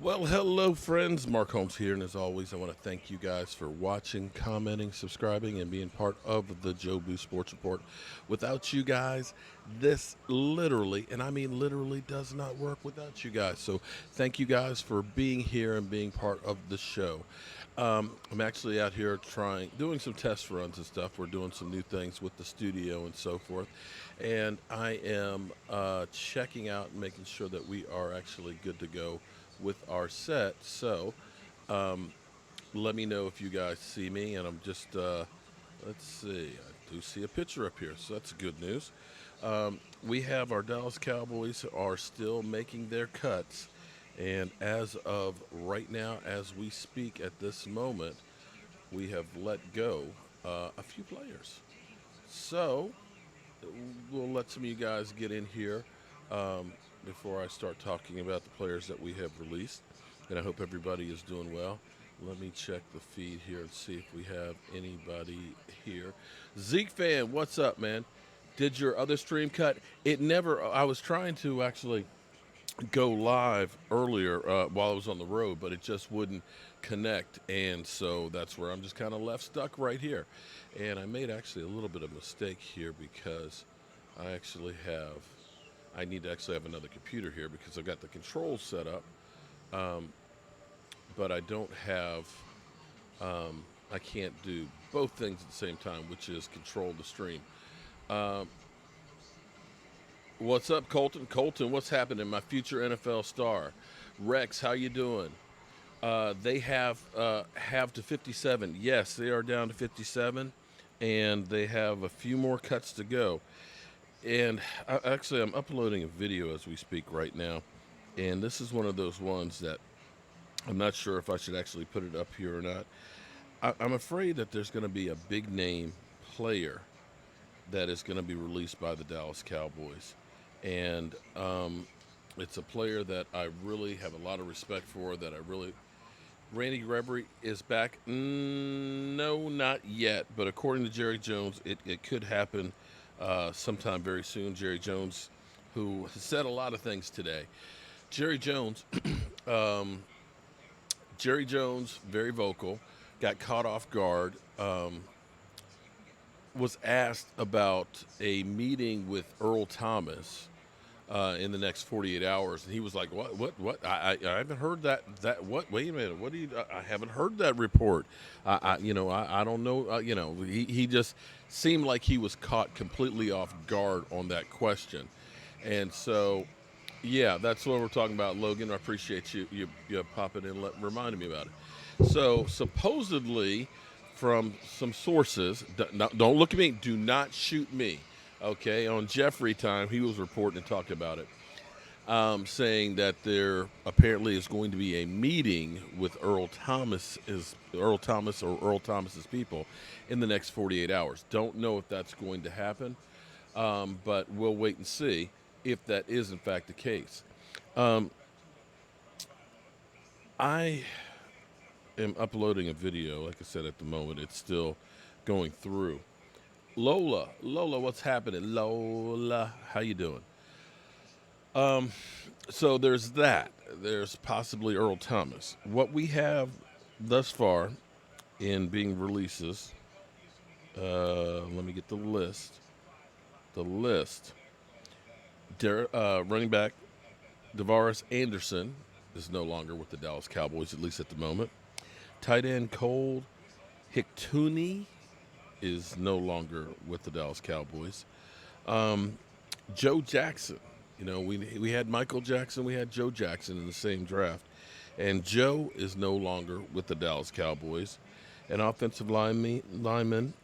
Well, hello, friends. Mark Holmes here, and as always, I want to thank you guys for watching, commenting, subscribing, and being part of the Joe Boo Sports Report. Without you guys, this literally, and I mean literally, does not work without you guys. So, thank you guys for being here and being part of the show. I'm actually out here doing some test runs and stuff. We're doing some new things with the studio and so forth. And I am checking out and making sure that we are actually good to go with our set. So let me know if you guys see me. And I'm just, let's see, I do see a picture up here. So that's good news. We have our Dallas Cowboys are still making their cuts. And as of right now, as we speak at this moment, we have let go a few players. So we'll let some of you guys get in here before I start talking about the players that we have released. And I hope everybody is doing well. Let me check the feed here and see if we have anybody here. Zeke fan, what's up, man? Did your other stream cut? It never. I was trying to actually go live earlier while I was on the road, but it just wouldn't connect, and so that's where I'm just kind of left stuck right here. And I made actually a little bit of mistake here because I need to actually have another computer here because I've got the controls set up, but I don't have, I can't do both things at the same time, which is control the stream. What's up, Colton? Colton, what's happening? My future NFL star, Rex. How you doing? They have to 57. Yes, they are down to 57, and they have a few more cuts to go. And actually, I'm uploading a video as we speak right now, and this is one of those ones that I'm not sure if I should actually put it up here or not. I'm afraid that there's going to be a big name player that is going to be released by the Dallas Cowboys. And it's a player that I really have a lot of respect for, that I really. Randy Gregory is back. No, not yet. But according to Jerry Jones, it could happen sometime very soon. Jerry Jones, who has said a lot of things today. Jerry Jones, Jerry Jones, very vocal, got caught off guard. Was asked about a meeting with Earl Thomas in the next 48 hours, and he was like, "What? I haven't heard that. What? Wait a minute. What do you? I haven't heard that report. I don't know. He just seemed like he was caught completely off guard on that question, and so." Yeah, that's what we're talking about, Logan. I appreciate you popping in, reminding me about it. So supposedly, from some sources, don't look at me. Do not shoot me. Okay, on Jeffrey time, he was reporting and talking about it, saying that there apparently is going to be a meeting with Earl Thomas or Earl Thomas's people in the next 48 hours. Don't know if that's going to happen, but we'll wait and see if that is in fact the case. I am uploading a video, like I said, at the moment. It's still going through. Lola, what's happening? Lola, how you doing? So there's that. There's possibly Earl Thomas. What we have thus far in being releases, let me get the list. The list. Running back Devaris Anderson is no longer with the Dallas Cowboys, at least at the moment. Tight end Cole Hictuni is no longer with the Dallas Cowboys. Joe Jackson. We had Michael Jackson, we had Joe Jackson in the same draft. And Joe is no longer with the Dallas Cowboys. And offensive lineman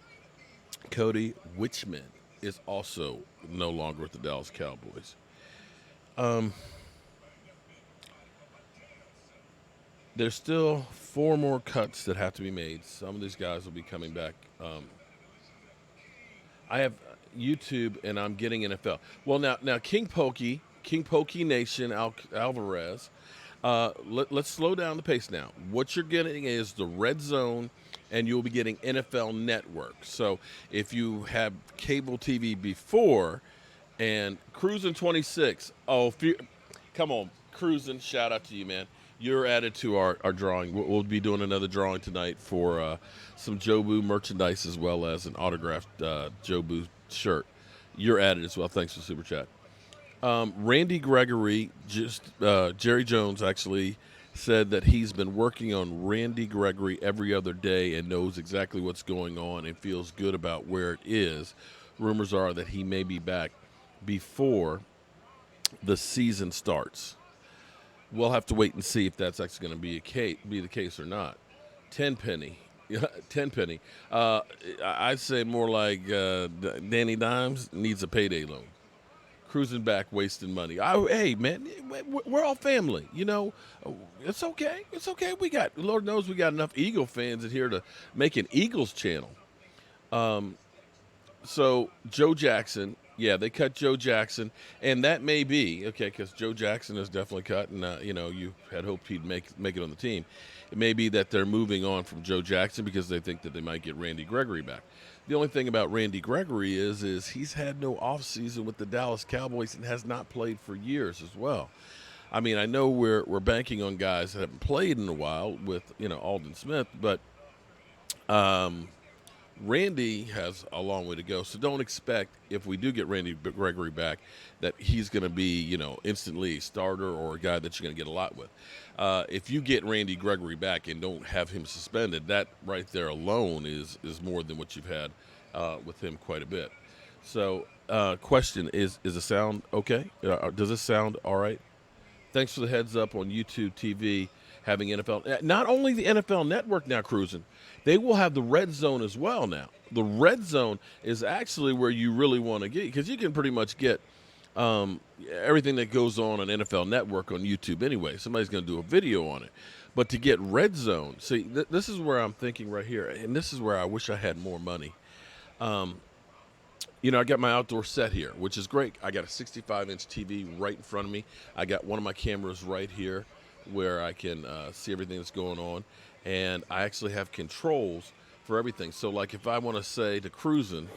Cody Witchman is also no longer with the Dallas Cowboys. There's still 4 more cuts that have to be made. Some of these guys will be coming back. I have YouTube, and I'm getting NFL. Well, now King Pokey Nation, Alvarez. Let's slow down the pace now. What you're getting is the Red Zone, and you'll be getting NFL Network. So if you have cable TV before, and Cruising 26, come on, Cruising, shout out to you, man. You're added to our drawing. We'll be doing another drawing tonight for some Jobu merchandise as well as an autographed Jobu shirt. You're added as well. Thanks for the super chat. Randy Gregory, Jerry Jones actually said that he's been working on Randy Gregory every other day and knows exactly what's going on and feels good about where it is. Rumors are that he may be back before the season starts. We'll have to wait and see if that's actually going to be the case or not. Tenpenny. Yeah, Tenpenny. I'd say more like Danny Dimes needs a payday loan. Cruising back, wasting money. Hey, man, we're all family. It's okay. It's okay. Lord knows we got enough Eagle fans in here to make an Eagles channel. So Joe Jackson, yeah, they cut Joe Jackson, and that may be okay because Joe Jackson is definitely cut, and you had hoped he'd make it on the team. It may be that they're moving on from Joe Jackson because they think that they might get Randy Gregory back. The only thing about Randy Gregory is he's had no offseason with the Dallas Cowboys and has not played for years as well. I mean, I know we're banking on guys that haven't played in a while with Aldon Smith, but Randy has a long way to go, so don't expect if we do get Randy Gregory back that he's going to be, instantly a starter or a guy that you're going to get a lot with. If you get Randy Gregory back and don't have him suspended, that right there alone is more than what you've had with him quite a bit. So, question is the sound okay? Does this sound all right? Thanks for the heads up on YouTube TV having NFL. Not only the NFL Network now cruising, they will have the Red Zone as well now. The Red Zone is actually where you really want to get because you can pretty much get everything that goes on NFL Network on YouTube anyway. Somebody's going to do a video on it. But to get Red Zone, see, this is where I'm thinking right here, and this is where I wish I had more money. I got my outdoor set here, which is great. I got a 65-inch TV right in front of me. I got one of my cameras right here where I can see everything that's going on. And I actually have controls for everything. So, like, if I want to say to cruising,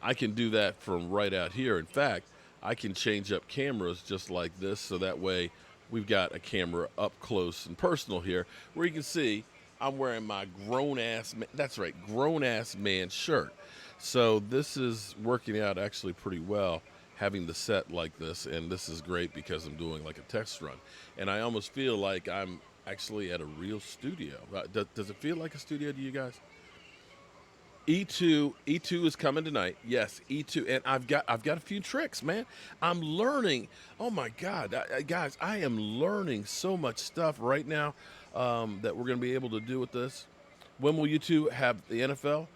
I can do that from right out here. In fact, I can change up cameras just like this. So that way we've got a camera up close and personal here where you can see I'm wearing my grown-ass man shirt. So this is working out actually pretty well, having the set like this, and this is great because I'm doing like a test run. And I almost feel like I'm actually at a real studio. Does it feel like a studio to you guys? E2 is coming tonight. Yes, E2, and I've got a few tricks, man. I'm learning. Oh my God, guys, I am learning so much stuff right now that we're going to be able to do with this. When will U2 have the NFL?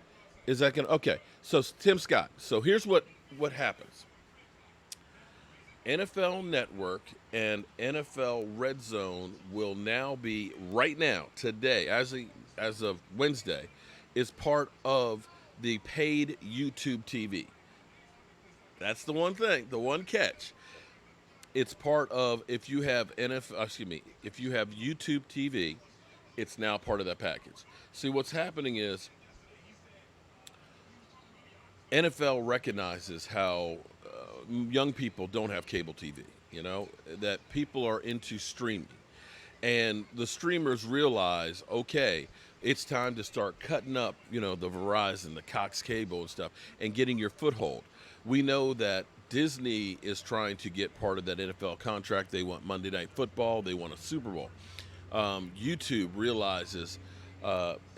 Is that going to? Okay, so Tim Scott. So here's what happens. NFL Network and NFL Red Zone will now be right now today, as of Wednesday, is part of the paid YouTube TV. That's the one thing, the one catch. It's part of if you have if you have YouTube TV, it's now part of that package. See, what's happening is NFL recognizes how young people don't have cable TV, that people are into streaming. And the streamers realize, okay, it's time to start cutting up, the Verizon, the Cox Cable and stuff, and getting your foothold. We know that Disney is trying to get part of that NFL contract. They want Monday Night Football. They want a Super Bowl. YouTube realizes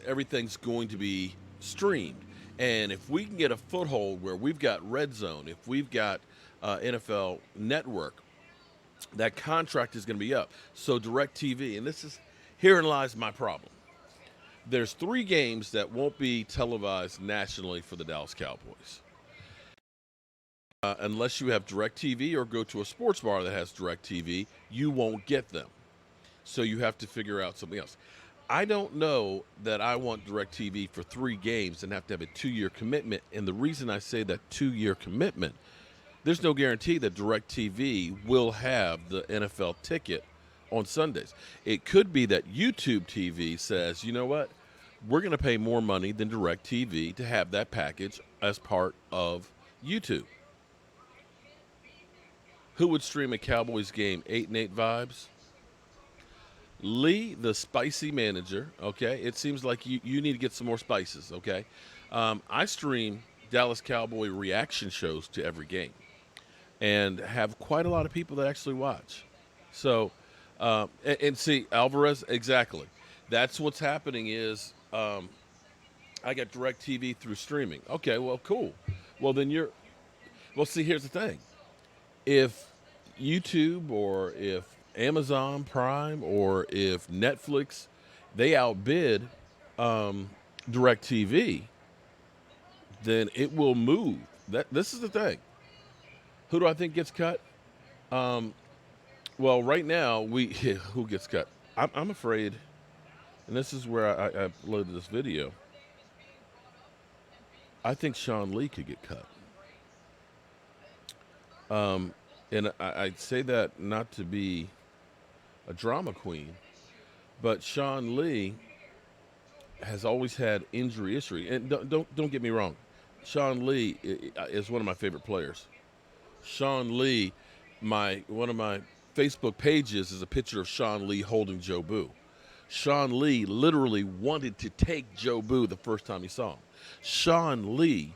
everything's going to be streamed. And if we can get a foothold where we've got Red Zone, if we've got NFL Network, that contract is going to be up. So DirecTV, and herein lies my problem. There's 3 games that won't be televised nationally for the Dallas Cowboys. Unless you have DirecTV or go to a sports bar that has DirecTV, you won't get them. So you have to figure out something else. I don't know that I want DirecTV for 3 games and have to have a 2-year commitment. And the reason I say that 2-year commitment, there's no guarantee that DirecTV will have the NFL ticket on Sundays. It could be that YouTube TV says, you know what, we're going to pay more money than DirecTV to have that package as part of YouTube. Who would stream a Cowboys game? 8 and 8 vibes. Lee, the spicy manager. Okay, it seems like you need to get some more spices. Okay, I stream Dallas Cowboy reaction shows to every game, and have quite a lot of people that actually watch. So, and see Alvarez exactly. That's what's happening is I got direct TV through streaming. Okay, well, cool. Well, then you're. Well, see, here's the thing. If YouTube or if Amazon Prime or if Netflix, they outbid direct TV, then it will move. This is the thing. Who do I think gets cut? Well, right now we who gets cut? I'm afraid, and this is where I uploaded this video. I think Sean Lee could get cut. And I say that not to be a drama queen, but Sean Lee has always had injury history. And don't get me wrong, Sean Lee is one of my favorite players. Sean Lee, one of my Facebook pages is a picture of Sean Lee holding Joe Boo. Sean Lee literally wanted to take Joe Boo the first time he saw him. Sean Lee,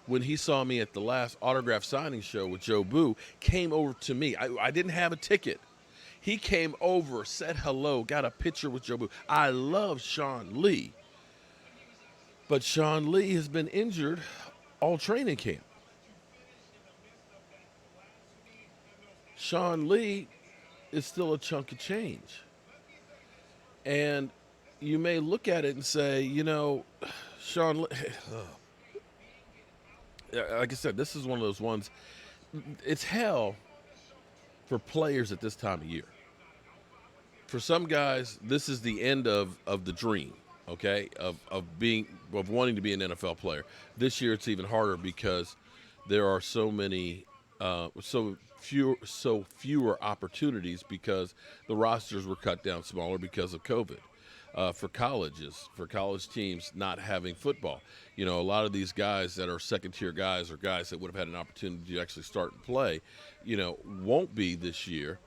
when he saw me at the last autograph signing show with Joe Boo, came over to me. I didn't have a ticket. He came over, said hello, got a picture with Joe Boo. I love Sean Lee. But Sean Lee has been injured all training camp. Sean Lee is still a chunk of change. And you may look at it and say, Sean Lee, like I said, this is one of those ones. It's hell for players at this time of year. For some guys, this is the end of the dream, okay, of wanting to be an NFL player. This year, it's even harder because there are so fewer opportunities because the rosters were cut down smaller because of COVID. For college teams not having football. A lot of these guys that are second-tier guys or guys that would have had an opportunity to actually start and play, won't be this year.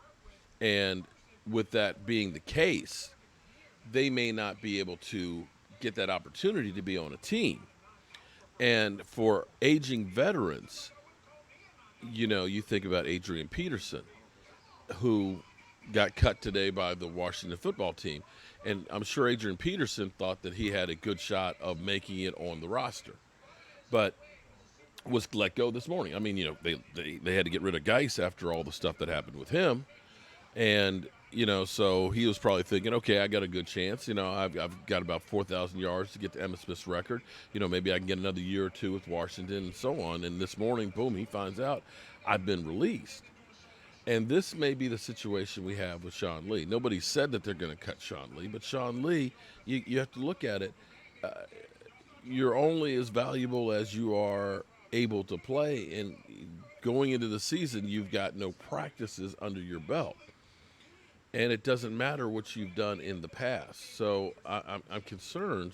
And with that being the case, they may not be able to get that opportunity to be on a team. And for aging veterans, you think about Adrian Peterson, who got cut today by the Washington football team. And I'm sure Adrian Peterson thought that he had a good shot of making it on the roster, but was let go this morning. I mean, they had to get rid of Geis after all the stuff that happened with him. And, so he was probably thinking, okay, I got a good chance. I've got about 4,000 yards to get to Emmitt Smith's record. Maybe I can get another year or two with Washington and so on. And this morning, boom, he finds out I've been released. And this may be the situation we have with Sean Lee. Nobody said that they're going to cut Sean Lee, but Sean Lee, you have to look at it. You're only as valuable as you are able to play. And going into the season, you've got no practices under your belt. And it doesn't matter what you've done in the past. So I'm concerned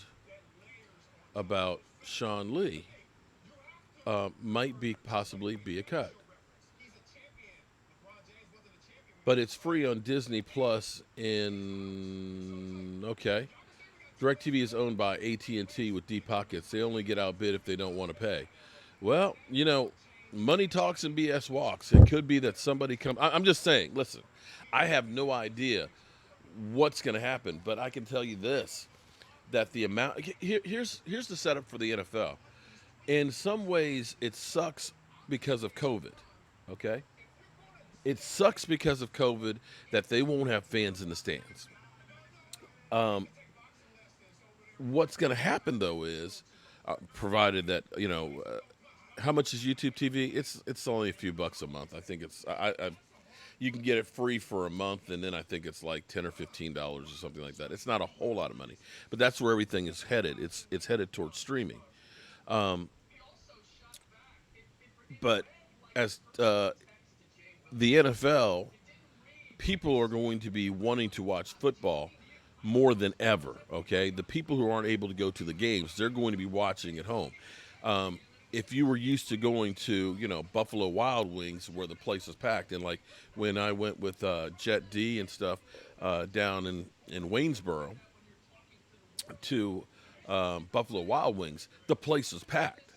about Sean Lee might possibly be a cut. But it's free on Disney Plus okay. DirecTV is owned by AT&T with deep pockets. They only get outbid if they don't want to pay. Well, money talks and BS walks. It could be that somebody I'm just saying, listen, I have no idea what's going to happen, but I can tell you this, that the amount here's the setup for the NFL. In some ways, it sucks because of COVID, okay? It sucks because of COVID that they won't have fans in the stands. What's going to happen, though, is provided that, how much is YouTube TV? It's only a few bucks a month. I think you can get it free for a month, and then I think it's like $10 or $15 or something like that. It's not a whole lot of money, but that's where everything is headed. It's headed towards streaming. But as the NFL, people are going to be wanting to watch football more than ever, okay? The people who aren't able to go to the games, they're going to be watching at home. if you were used to going to, Buffalo Wild Wings where the place is packed, and like when I went with Jet D and stuff down in Waynesboro to Buffalo Wild Wings, the place was packed.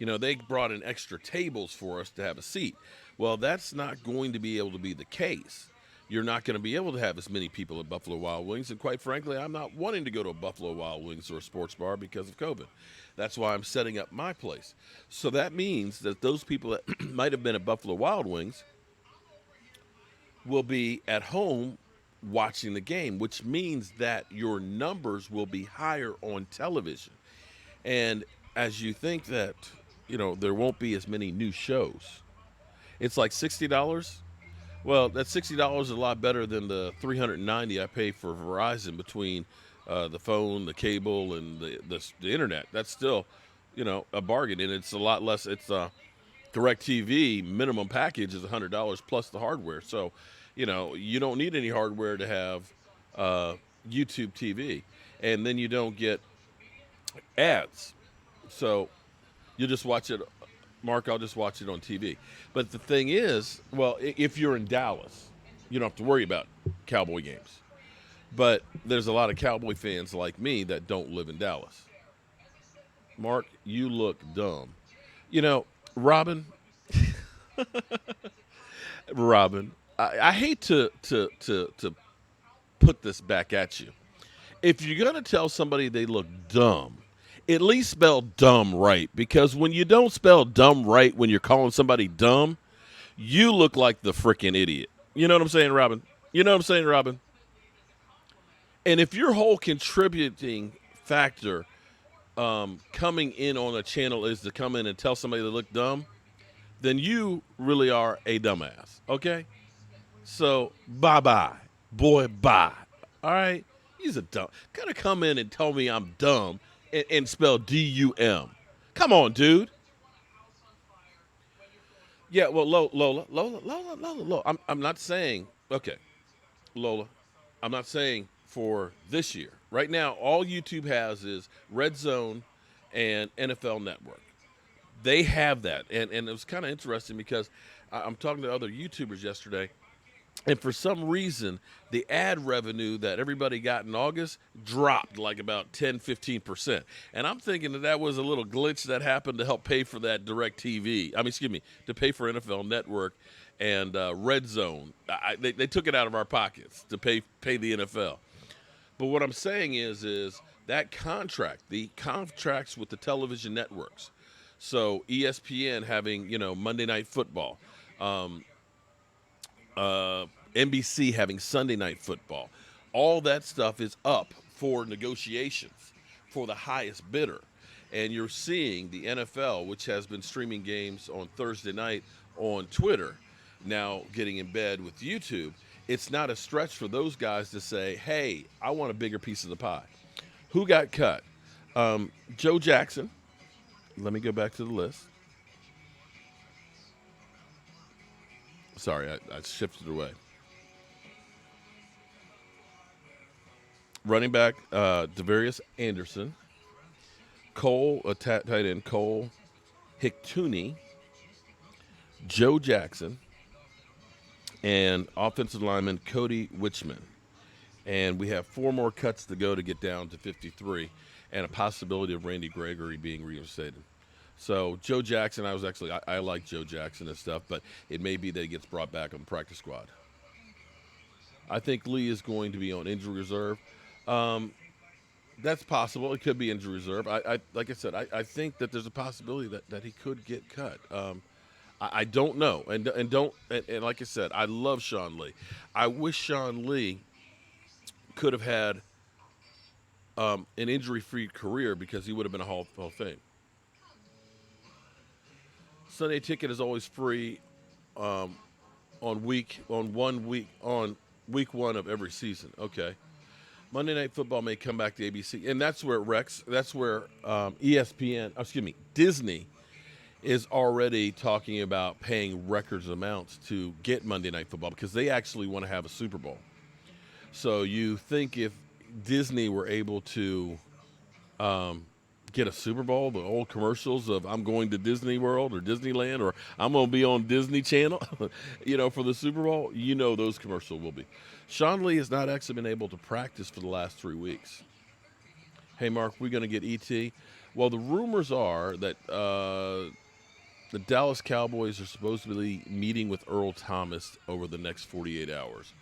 They brought in extra tables for us to have a seat. Well, that's not going to be able to be the case. You're not going to be able to have as many people at Buffalo Wild Wings. And quite frankly, I'm not wanting to go to a Buffalo Wild Wings or a sports bar because of COVID. That's why I'm setting up my place. So that means that those people that might have been at Buffalo Wild Wings will be at home watching the game, which means that your numbers will be higher on television. And as you think that, there won't be as many new shows, it's like $60. Well, that $60 is a lot better than the $390 I pay for Verizon between the phone, the cable, and the internet. That's still, a bargain, and it's a lot less. It's DirecTV minimum package is $100 plus the hardware. So, you don't need any hardware to have YouTube TV, and then you don't get ads. So you just watch it. Mark, I'll just watch it on TV. But the thing is, well, if you're in Dallas, you don't have to worry about Cowboy games. But there's a lot of Cowboy fans like me that don't live in Dallas. Mark, you look dumb. Robin, Robin, I hate to put this back at you. If you're going to tell somebody they look dumb, at least spell dumb right. Because when you don't spell dumb right when you're calling somebody dumb, you look like the freaking idiot. You know what I'm saying, Robin? You know what I'm saying, Robin? And if your whole contributing factor coming in on a channel is to come in and tell somebody they look dumb, then you really are a dumbass, okay? So, bye-bye. Boy, bye. All right? He's a dumb. Gotta come in and tell me I'm dumb and spell D-U-M. Come on, dude. Yeah, well, Lola. I'm not saying, okay, Lola, I'm not saying for this year. Right now, all YouTube has is Red Zone and NFL Network. They have that. And it was kind of interesting because I'm talking to other YouTubers yesterday, and for some reason, the ad revenue that everybody got in August dropped like about 10-15%. And I'm thinking that was a little glitch that happened to help pay for that DirecTV. To pay for NFL Network and Red Zone. They took it out of our pockets to pay the NFL. But what I'm saying is that the contracts with the television networks. So ESPN having, Monday Night Football. NBC having Sunday Night Football. All that stuff is up for negotiations for the highest bidder. And you're seeing the NFL, which has been streaming games on Thursday night on Twitter, now getting in bed with YouTube. It's not a stretch for those guys to say, hey, I want a bigger piece of the pie. Who got cut? Joe Jackson. Let me go back to the list. Sorry, I shifted away. Running back, Devarius Anderson. Cole, tight end Cole Hictooney. Joe Jackson. And offensive lineman Cody Wichman. And we have 4 more cuts to go to get down to 53, and a possibility of Randy Gregory being reinstated. So Joe Jackson, I like Joe Jackson and stuff, but it may be that he gets brought back on the practice squad. I think Lee is going to be on injury reserve. That's possible. It could be injury reserve. Like I said, I think that there's a possibility that he could get cut. I don't know, and like I said, I love Sean Lee. I wish Sean Lee could have had an injury-free career because he would have been a Hall of Fame. Sunday ticket is always free on week 1 of every season. Okay. Monday Night Football may come back to ABC, and that's where Disney is already talking about paying records amounts to get Monday Night Football because they actually want to have a Super Bowl. So you think if Disney were able to get a Super Bowl, the old commercials of I'm going to Disney World or Disneyland or I'm going to be on Disney Channel, for the Super Bowl, those commercials will be. Sean Lee has not actually been able to practice for the last 3 weeks. Hey, Mark, we're going to get ET. Well, the rumors are that the Dallas Cowboys are supposed to be meeting with Earl Thomas over the next 48 hours.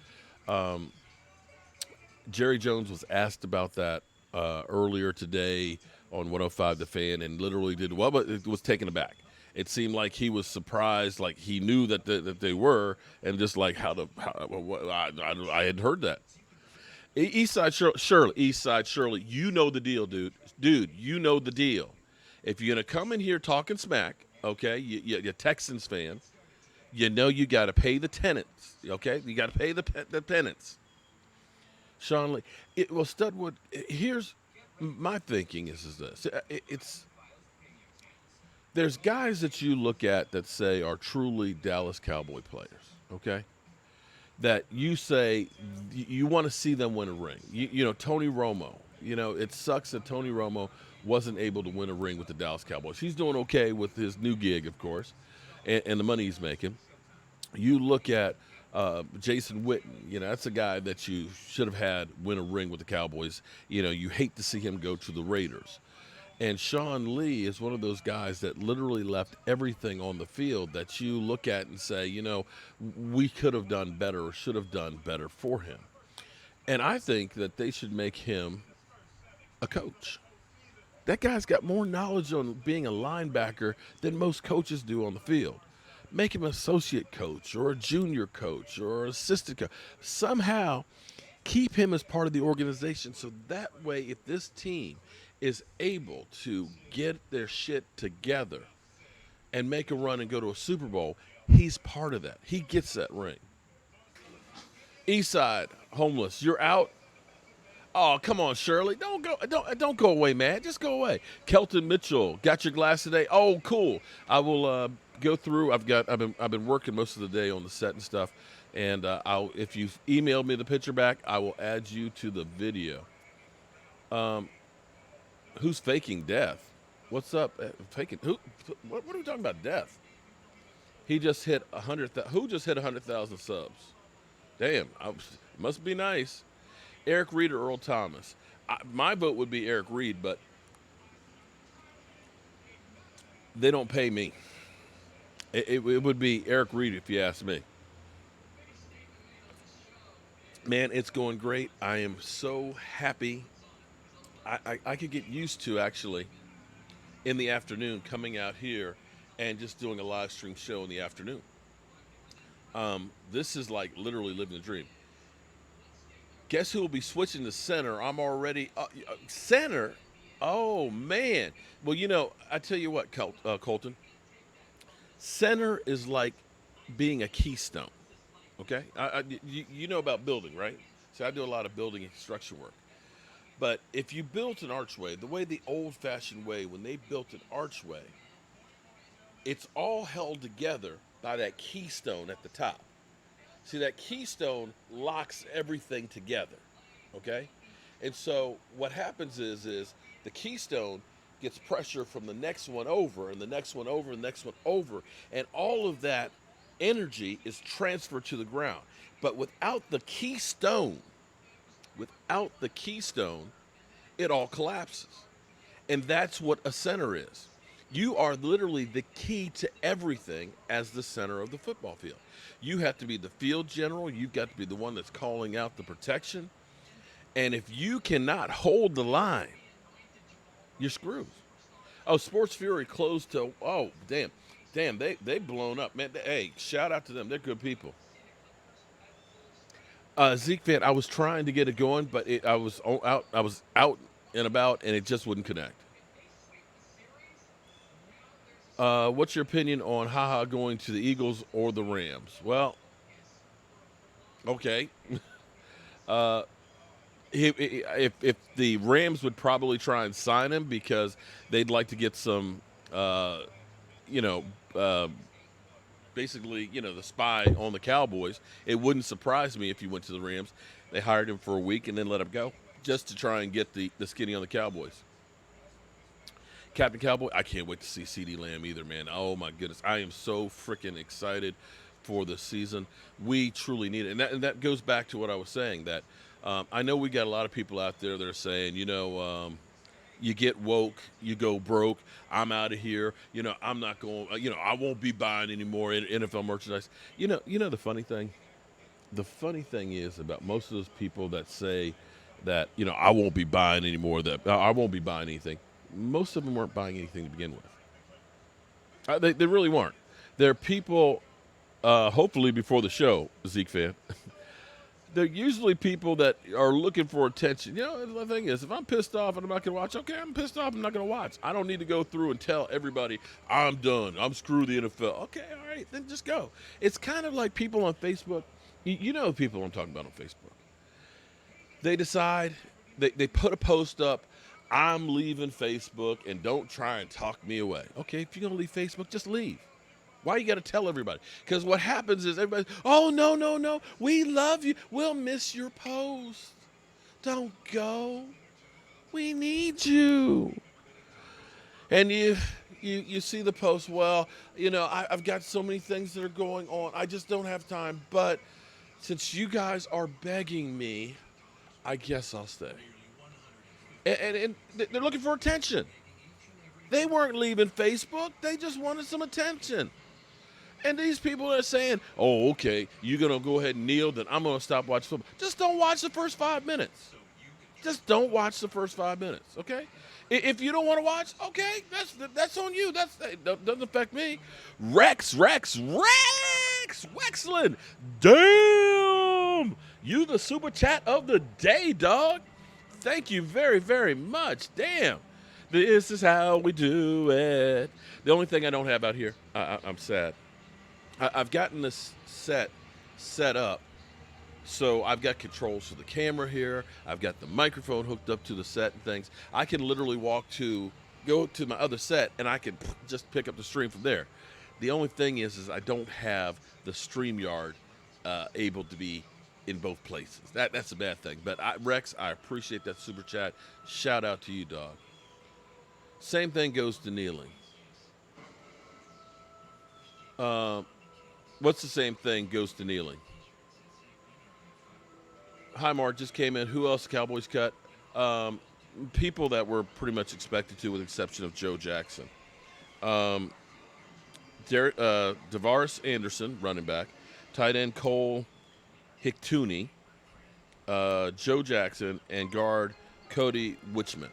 Jerry Jones was asked about that earlier today on 105 The Fan, and literally did well, but it was taken aback. It seemed like he was surprised, like he knew that they were, and just like I had heard that. East Side Shirley, you know the deal, dude. Dude, you know the deal. If you're gonna come in here talking smack, okay, you're Texans fan, you got to pay the tenants, okay? You got to pay the penance. Sean Lee. Studwood, here's my thinking is this. There's guys that you look at that say are truly Dallas Cowboy players, okay? That you say you want to see them win a ring. Tony Romo. It sucks that Tony Romo wasn't able to win a ring with the Dallas Cowboys. He's doing okay with his new gig, of course, and the money he's making. You look at Jason Witten, that's a guy that you should have had win a ring with the Cowboys. You hate to see him go to the Raiders. And Sean Lee is one of those guys that literally left everything on the field that you look at and say, we could have done better or should have done better for him. And I think that they should make him a coach. That guy's got more knowledge on being a linebacker than most coaches do on the field. Make him an associate coach or a junior coach or an assistant coach. Somehow keep him as part of the organization so that way if this team is able to get their shit together and make a run and go to a Super Bowl, he's part of that. He gets that ring. Eastside, homeless, you're out. Oh, come on, Shirley. Don't go away, man. Just go away. Kelton Mitchell, got your glass today? Oh, cool. I will go through. I've been working most of the day on the set and stuff, and if you emailed me the picture back, I will add you to the video. Who's faking death? What's up? Faking who? What are we talking about? Death? He just hit 100. Who just hit 100,000 subs? Damn, must be nice. Eric Reed or Earl Thomas? My vote would be Eric Reed, but they don't pay me. It would be Eric Reed if you ask me. Man, it's going great. I am so happy. I could get used to actually in the afternoon coming out here and just doing a live stream show in the afternoon. This is like literally living the dream. Guess who will be switching to center? I'm already center. Oh man. Well, I tell you what, Colton. Center is like being a keystone. Okay, you know about building, right? So I do a lot of building and construction work. But if you built an archway, the way the old-fashioned way, when they built an archway, it's all held together by that keystone at the top. See, that keystone locks everything together, okay? And so what happens is the keystone gets pressure from the next one over and the next one over and the next one over, and all of that energy is transferred to the ground. But without the keystone, it all collapses. And that's what a center is. You are literally the key to everything as the center of the football field. You have to be the field general. You've got to be the one that's calling out the protection. And if you cannot hold the line, you're screwed. Oh, Sports Fury closed to, oh, damn, they blown up. Man, hey, shout out to them. They're good people. Zeke fan, I was trying to get it going, but I was out and about, and it just wouldn't connect. What's your opinion on Haha going to the Eagles or the Rams? Well, okay. If the Rams would probably try and sign him because they'd like to get some, basically, the spy on the Cowboys. It wouldn't surprise me if he went to the Rams. They hired him for a week and then let him go just to try and get the skinny on the Cowboys. Captain Cowboy, I can't wait to see CD Lamb either, man. Oh my goodness, I am so freaking excited for the season. We truly need it, and that goes back to what I was saying. That I know we got a lot of people out there that are saying, you get woke, you go broke. I'm out of here. I'm not going. I won't be buying any more NFL merchandise. The funny thing. The funny thing is about most of those people that say that I won't be buying anymore. That I won't be buying anything. Most of them weren't buying anything to begin with. They really weren't. They're people. Hopefully before the show, Zeke fan. They're usually people that are looking for attention. The thing is, if I'm pissed off and I'm not going to watch, okay, I'm pissed off, I'm not going to watch. I don't need to go through and tell everybody, I'm done, I'm screw the NFL. Okay, all right, then just go. It's kind of like people on Facebook. You know the people I'm talking about on Facebook. They decide, they put a post up, I'm leaving Facebook, and don't try and talk me away. Okay, if you're going to leave Facebook, just leave. Why you got to tell everybody? Because what happens is everybody, oh, no, we love you. We'll miss your post. Don't go. We need you. And you see the post, well, I've got so many things that are going on. I just don't have time. But since you guys are begging me, I guess I'll stay. And they're looking for attention. They weren't leaving Facebook. They just wanted some attention. And these people are saying, oh, okay, you're going to go ahead and kneel, then I'm going to stop watching football. Just don't watch the first 5 minutes. Just don't watch the first 5 minutes, okay? If you don't want to watch, okay, that's on you. That doesn't affect me. Rex Wexland. Damn! You the super chat of the day, dog. Thank you very, very much. Damn. This is how we do it. The only thing I don't have out here, I'm sad. I've gotten this set up, so I've got controls for the camera here. I've got the microphone hooked up to the set and things. I can literally go to my other set, and I can just pick up the stream from there. The only thing is I don't have the StreamYard able to be in both places. That's a bad thing. But Rex, I appreciate that super chat. Shout out to you, dog. Same thing goes to kneeling. What's the same thing goes to kneeling? Hi, Mark, just came in. Who else the Cowboys cut? People that were pretty much expected to, with the exception of Joe Jackson. DeVaris Anderson, running back. Tight end Cole Hicktooney. Joe Jackson, and guard Cody Wichman.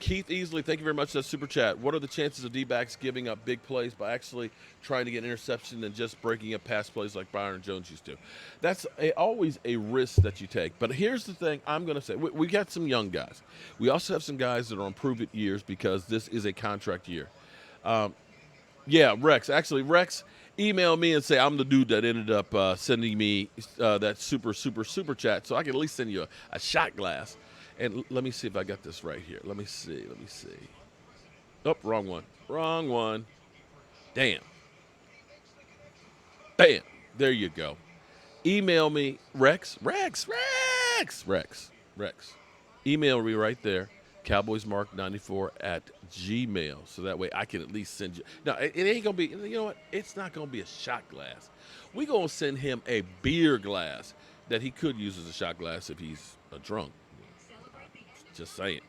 Keith Easley, thank you very much for that super chat. What are the chances of D-backs giving up big plays by actually trying to get an interception and just breaking up pass plays like Byron Jones used to? That's always a risk that you take. But here's the thing I'm going to say. We got some young guys. We also have some guys that are on prove-it years because this is a contract year. Rex. Actually, Rex, email me and say I'm the dude that ended up sending me that super chat, so I can at least send you a shot glass. And let me see if I got this right here. Let me see. Oh, wrong one. Damn. Bam. There you go. Email me, Rex. Email me right there, cowboysmark94@gmail. So that way I can at least send you. Now, it ain't going to be, you know what? It's not going to be a shot glass. We're going to send him a beer glass that he could use as a shot glass if he's drunk. Just saying.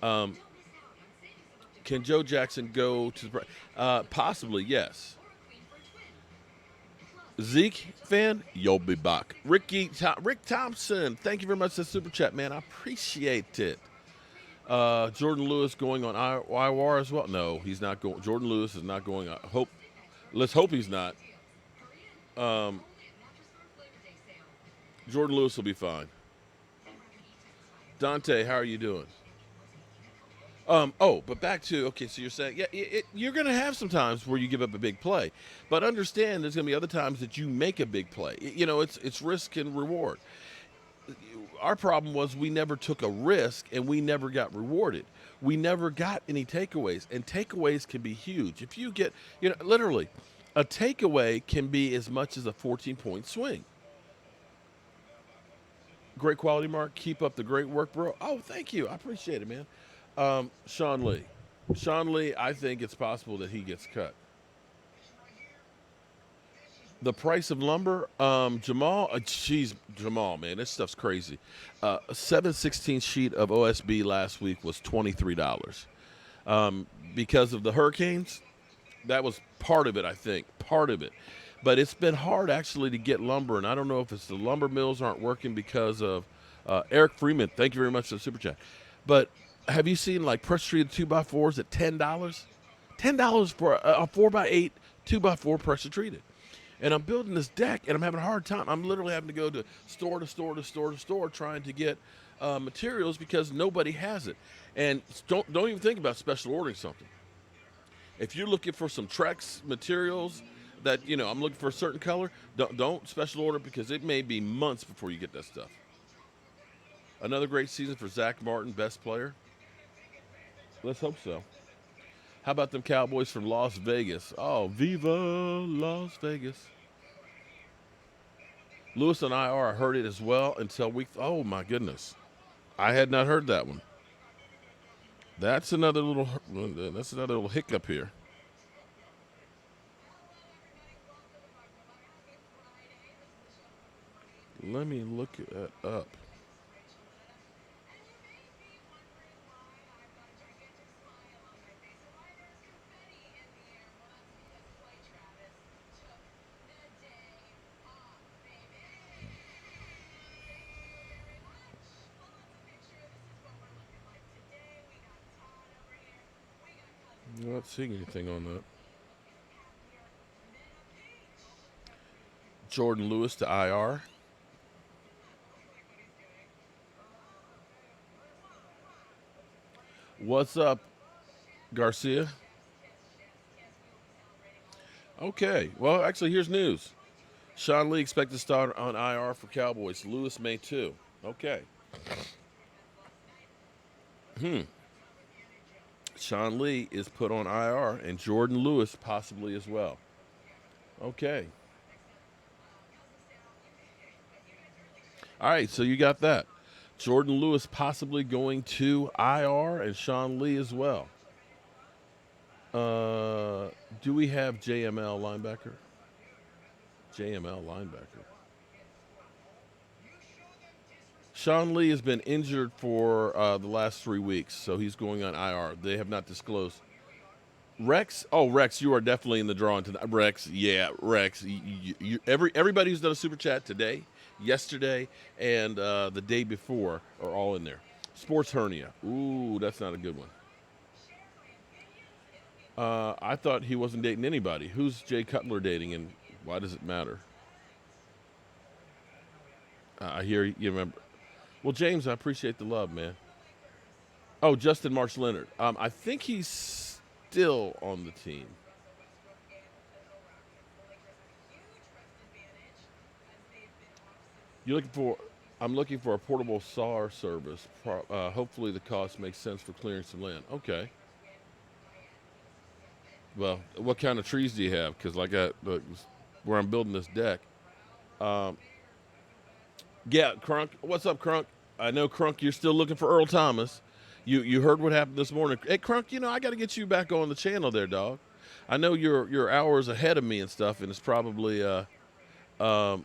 Can Joe Jackson go to the possibly, yes. Zeke fan, you'll be back. Rick Thompson, thank you very much for the super chat, man. I appreciate it. Jordan Lewis going on IR as well. No, he's not going. Jordan Lewis is not going. Let's hope he's not. Jordan Lewis will be fine. Dante, how are you doing? But back to, okay, so you're saying, you're going to have some times where you give up a big play. But understand there's going to be other times that you make a big play. It's risk and reward. Our problem was we never took a risk and we never got rewarded. We never got any takeaways, and takeaways can be huge. If you get, literally, a takeaway can be as much as a 14-point swing. Great quality, Mark. Keep up the great work, bro. Oh, thank you. I appreciate it, man. Sean Lee. Sean Lee, I think it's possible that he gets cut. The price of lumber, Jamal, geez, Jamal, man, this stuff's crazy. A 7/16 sheet of OSB last week was $23. Because of the hurricanes, that was part of it, I think, part of it. But it's been hard actually to get lumber, and I don't know if it's the lumber mills aren't working because of Eric Freeman. Thank you very much for the super chat. But have you seen like pressure treated 2x4s at $10? $10 for a 4x8 2x4 pressure treated. And I'm building this deck, and I'm having a hard time. I'm literally having to go to store to store to store to store trying to get materials because nobody has it. And don't even think about special ordering something. If you're looking for some Trex materials that I'm looking for a certain color, don't special order because it may be months before you get that stuff. Another great season for Zach Martin, best player. Let's hope so. How about them Cowboys from Las Vegas? Oh, Viva Las Vegas. Lewis on IR, I heard it as well until week. Oh my goodness, I had not heard that one. That's another little. That's another little hiccup here. Let me look it up. I'm not seeing anything on that. Jordan Lewis to IR. What's up, Garcia? Okay. Well, actually, here's news. Sean Lee expected to start on IR for Cowboys. Lewis may too. Okay. Sean Lee is put on IR, and Jordan Lewis possibly as well. Okay. All right, so you got that. Jordan Lewis possibly going to IR, and Sean Lee as well. Do we have JML linebacker? JML linebacker. Sean Lee has been injured for the last 3 weeks, so he's going on IR. They have not disclosed. Rex, oh Rex, you are definitely in the drawing tonight. Rex, yeah, Rex. Everybody who's done a super chat today, yesterday, and the day before are all in there. Sports hernia. Ooh, that's not a good one. I thought he wasn't dating anybody. Who's Jay Cutler dating, and why does it matter? I hear you remember. Well, James, I appreciate the love, man. Oh, Justin Marsh Leonard. I think he's still on the team. You're looking for? I'm looking for a portable SAR service. Hopefully, the cost makes sense for clearing some land. Okay. Well, what kind of trees do you have? Because like where I'm building this deck. Um, yeah, Crunk. What's up, Crunk? I know, Crunk. You're still looking for Earl Thomas. You heard what happened this morning. Hey, Crunk. I got to get you back on the channel there, dog. I know you're hours ahead of me and stuff, and it's probably um,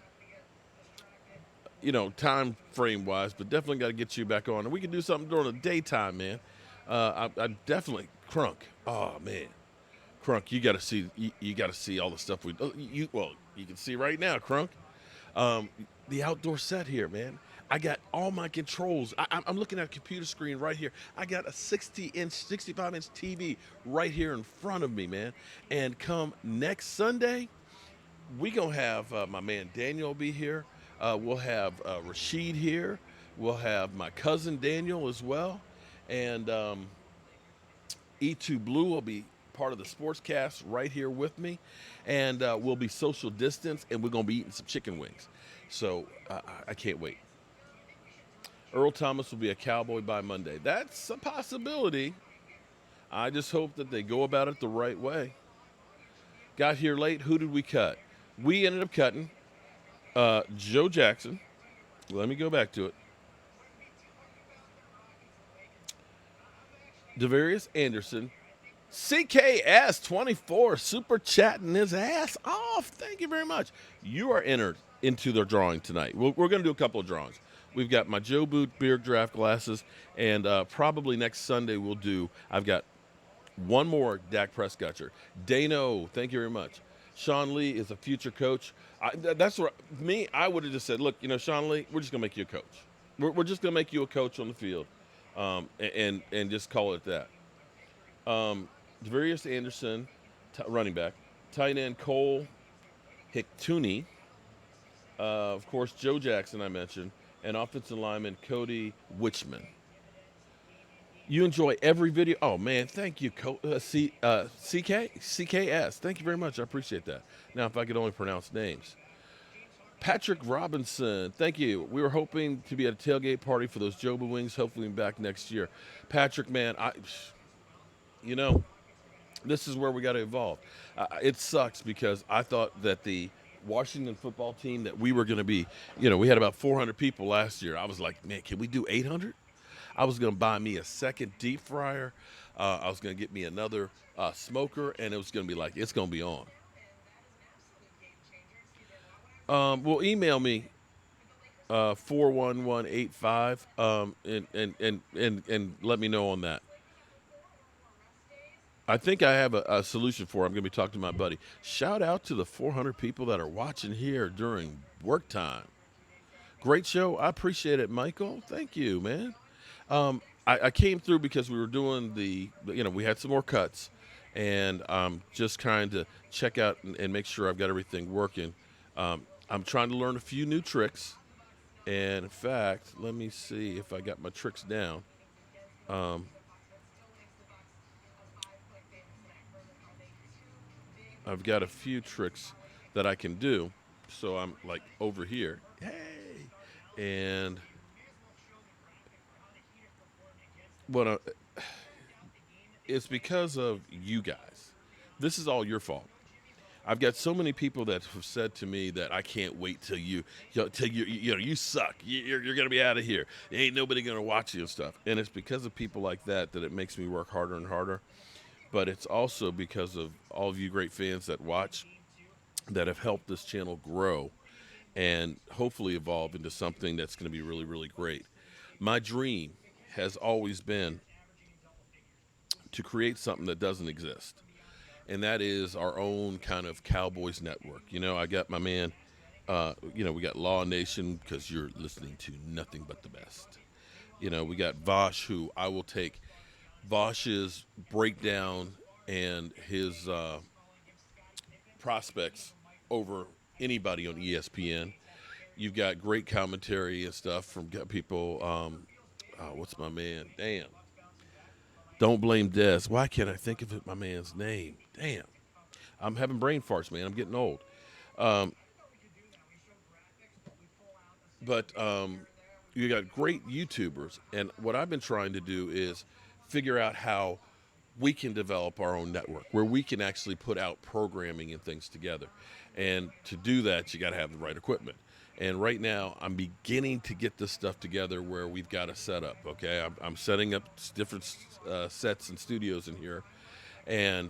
time frame wise, but definitely got to get you back on. And we can do something during the daytime, man. I definitely Crunk. Oh man, Crunk, you got to see you got to see all the stuff we you can see right now, Crunk. The outdoor set here, man. I got all my controls. I'm looking at a computer screen right here. I got a 60-inch, 65-inch TV right here in front of me, man. And come next Sunday, we gonna have my man Daniel be here. We'll have Rashid here. We'll have my cousin Daniel as well, and E2 Blue will be part of the sportscast right here with me, and we'll be social distance, and we're gonna be eating some chicken wings. So I can't wait. Earl Thomas will be a Cowboy by Monday. That's a possibility. I just hope that they go about it the right way. Got here late. Who did we cut? We ended up cutting Joe Jackson. Let me go back to it. Devarius Anderson, CKS24, super chatting his ass off. Thank you very much. You are entered into their drawing tonight. We're going to do a couple of drawings. We've got my Joe Boot beer draft glasses, and probably next Sunday I've got one more Dak Prescott. Dano, thank you very much. Sean Lee is a future coach. That's what me. I would have just said, look, Sean Lee, we're just gonna make you a coach. We're just gonna make you a coach on the field, and just call it that. Devarius Anderson, running back, tight end Cole Hicktooney, of course Joe Jackson I mentioned, and offensive lineman Cody Witchman. You enjoy every video. Oh man, thank you, CKS. Thank you very much. I appreciate that. Now, if I could only pronounce names. Patrick Robinson, thank you. We were hoping to be at a tailgate party for those Joba Wings. Hopefully, back next year. Patrick, man, you know, this is where we got to evolve. It sucks because I thought that the Washington football team that we were going to be, we had about 400 people last year. I was like, man, can we do 800? I was going to buy me a second deep fryer. I was going to get me another smoker, and it was going to be like, it's going to be on. Well, email me 41185 and let me know on that. I think I have a solution for it. I'm going to be talking to my buddy. Shout out to the 400 people that are watching here during work time. Great show. I appreciate it, Michael. Thank you, man. I came through because we were doing we had some more cuts, and I'm just trying to check out and make sure I've got everything working. I'm trying to learn a few new tricks, and in fact, let me see if I got my tricks down. I've got a few tricks that I can do, so I'm like over here. Hey, and what it's because of you guys. This is all your fault. I've got so many people that have said to me that I can't wait till you suck. You're gonna be out of here. Ain't nobody gonna watch you and stuff. And it's because of people like that it makes me work harder and harder. But it's also because of all of you great fans that watch, that have helped this channel grow and hopefully evolve into something that's going to be really, really great. My dream has always been to create something that doesn't exist, and that is our own kind of Cowboys network. I got my man, we got Law Nation because you're listening to nothing but the best. We got Vosh, who I will take Vosh's breakdown and his prospects over anybody on ESPN. You've got great commentary and stuff from people. What's my man? Damn. Don't blame Des. Why can't I think of my man's name? Damn. I'm having brain farts, man. I'm getting old. But you got great YouTubers, and what I've been trying to do is figure out how we can develop our own network where we can actually put out programming and things together. And to do that, you got to have the right equipment. And right now, I'm beginning to get this stuff together where we've got a setup. Okay, I'm setting up different sets and studios in here, and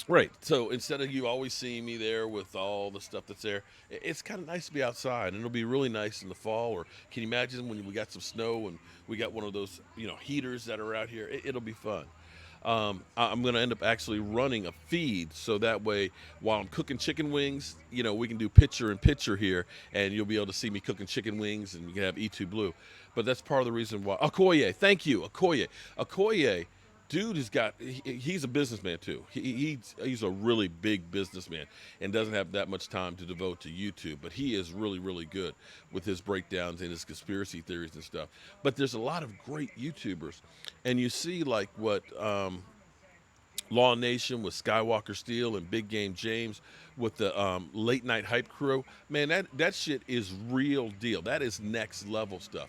right. So instead of you always seeing me there with all the stuff that's there, it's kind of nice to be outside, and it'll be really nice in the fall. Or can you imagine when we got some snow and we got one of those heaters that are out here? It'll be fun. I'm going to end up actually running a feed, so that way while I'm cooking chicken wings, we can do picture in picture here, and you'll be able to see me cooking chicken wings, and you can have E2 Blue. But that's part of the reason why. Okoye, thank you, Okoye. Dude he's a businessman too. He's a really big businessman and doesn't have that much time to devote to YouTube, but he is really, really good with his breakdowns and his conspiracy theories and stuff. But there's a lot of great YouTubers, and you see like what Law Nation with Skywalker Steel and Big Game James with the late night hype crew. Man, that shit is real deal. That is next level stuff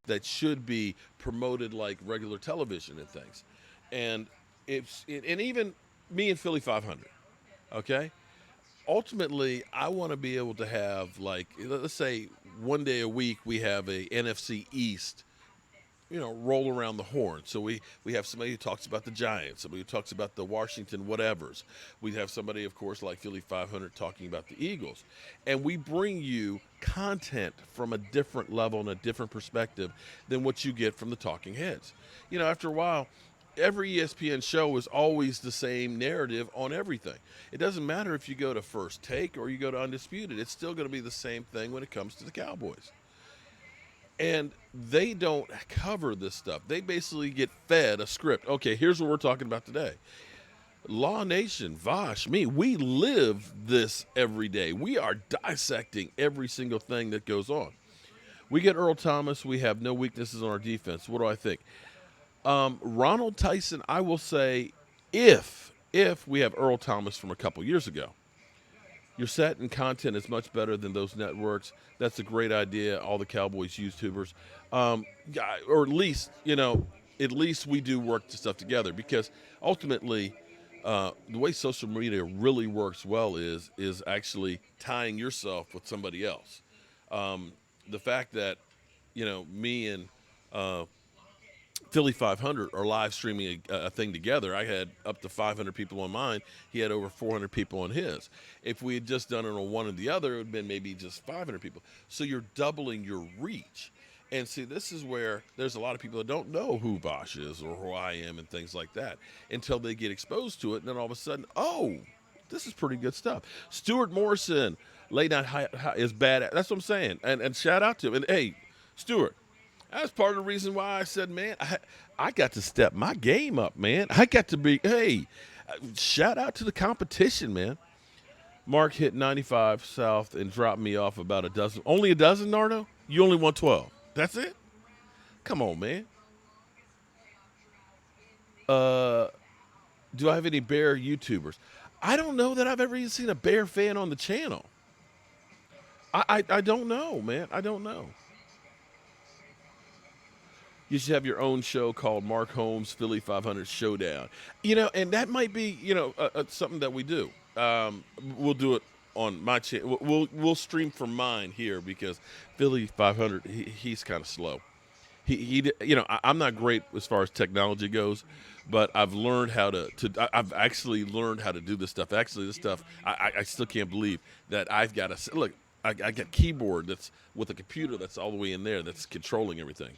that should be promoted like regular television and things. And and even me and Philly 500, okay? Ultimately, I want to be able to have, like, let's say one day a week we have a NFC East, roll around the horn. So we have somebody who talks about the Giants, somebody who talks about the Washington whatevers. We have somebody, of course, like Philly 500 talking about the Eagles. And we bring you content from a different level and a different perspective than what you get from the talking heads. After a while, every ESPN show is always the same narrative on everything. It doesn't matter if you go to First Take or you go to Undisputed. It's still going to be the same thing when it comes to the Cowboys. And they don't cover this stuff. They basically get fed a script. Okay, here's what we're talking about today. Law Nation, Vosh, me, we live this every day. We are dissecting every single thing that goes on. We get Earl Thomas. We have no weaknesses on our defense. What do I think? Ronald Tyson, I will say, if we have Earl Thomas from a couple years ago, your set and content is much better than those networks. That's a great idea. All the Cowboys YouTubers, or at least we do work the stuff together, because ultimately, the way social media really works well is actually tying yourself with somebody else. The fact that me and Philly 500 are live streaming a thing together. I had up to 500 people on mine. He had over 400 people on his. If we had just done it on one or the other, it would have been maybe just 500 people. So you're doubling your reach. And see, this is where there's a lot of people that don't know who Vosh is or who I am and things like that until they get exposed to it. And then all of a sudden, oh, this is pretty good stuff. Stuart Morrison, late night high is bad. That's what I'm saying. And shout out to him. And hey, Stuart, that's part of the reason why I said, man, I got to step my game up, man. I got to be, hey, shout out to the competition, man. Mark hit 95 south and dropped me off about a dozen. Only a dozen, Nardo? You only won 12. That's it? Come on, man. Do I have any Bear YouTubers? I don't know that I've ever even seen a Bear fan on the channel. I don't know, man. I don't know. You should have your own show called Mark Holmes Philly 500 Showdown. And that might be, something that we do. We'll do it on my channel. We'll stream from mine here, because Philly 500, he's kind of slow. I'm not great as far as technology goes, but I've learned how I've actually learned how to do this stuff. Actually, this stuff, I still can't believe that I've got to, look, I got keyboard that's with a computer that's all the way in there that's controlling everything.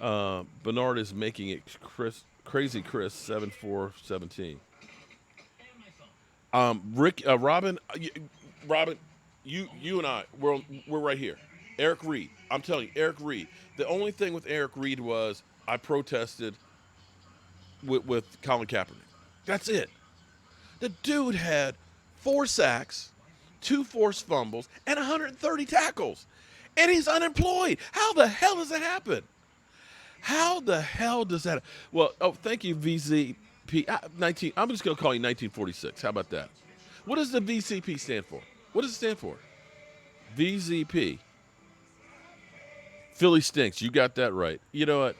Bernard is making it Crazy Chris 7417. Robin, you and I, we're right here. Eric Reed, I'm telling you, Eric Reed. The only thing with Eric Reed was I protested with Colin Kaepernick. That's it. The dude had 4 sacks, 2 forced fumbles, and 130 tackles, and he's unemployed. How the hell does that happen? How the hell does that? Well, thank you, VZP. 19. I'm just going to call you 1946. How about that? What does the VCP stand for? What does it stand for? VZP. Philly stinks. You got that right. You know what?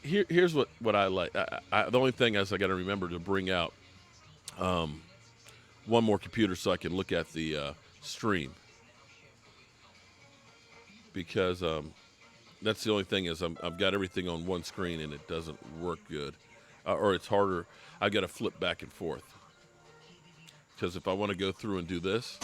Here's what I like. The only thing is I got to remember to bring out one more computer so I can look at the stream, because that's the only thing is I've got everything on one screen and it doesn't work good, or it's harder. I got to flip back and forth, because if I want to go through and do this.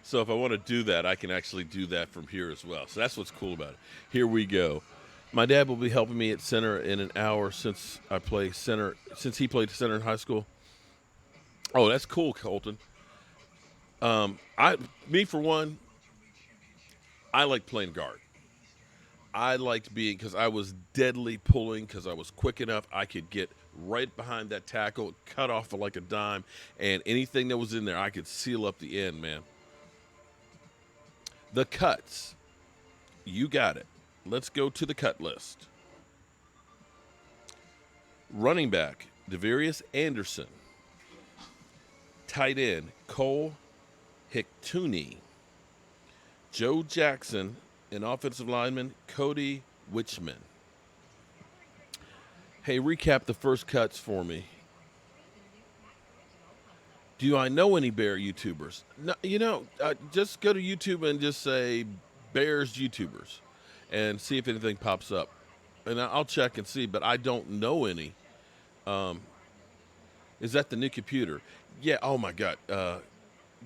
So if I want to do that, I can actually do that from here as well. So that's what's cool about it. Here we go. My dad will be helping me at center in an hour since he played center in high school. Oh, that's cool, Colton. For one, I like playing guard. I liked being, because I was deadly pulling, because I was quick enough. I could get right behind that tackle, cut off like a dime, and anything that was in there, I could seal up the end, man. The cuts. You got it. Let's go to the cut list. Running back, Devarius Anderson. Tight end, Cole Hictooney. Joe Jackson, and offensive lineman, Cody Witchman. Hey, recap the first cuts for me. Do I know any bear YouTubers? No, just go to YouTube and just say Bears YouTubers and see if anything pops up. And I'll check and see, but I don't know any. Is that the new computer? Yeah, oh my God.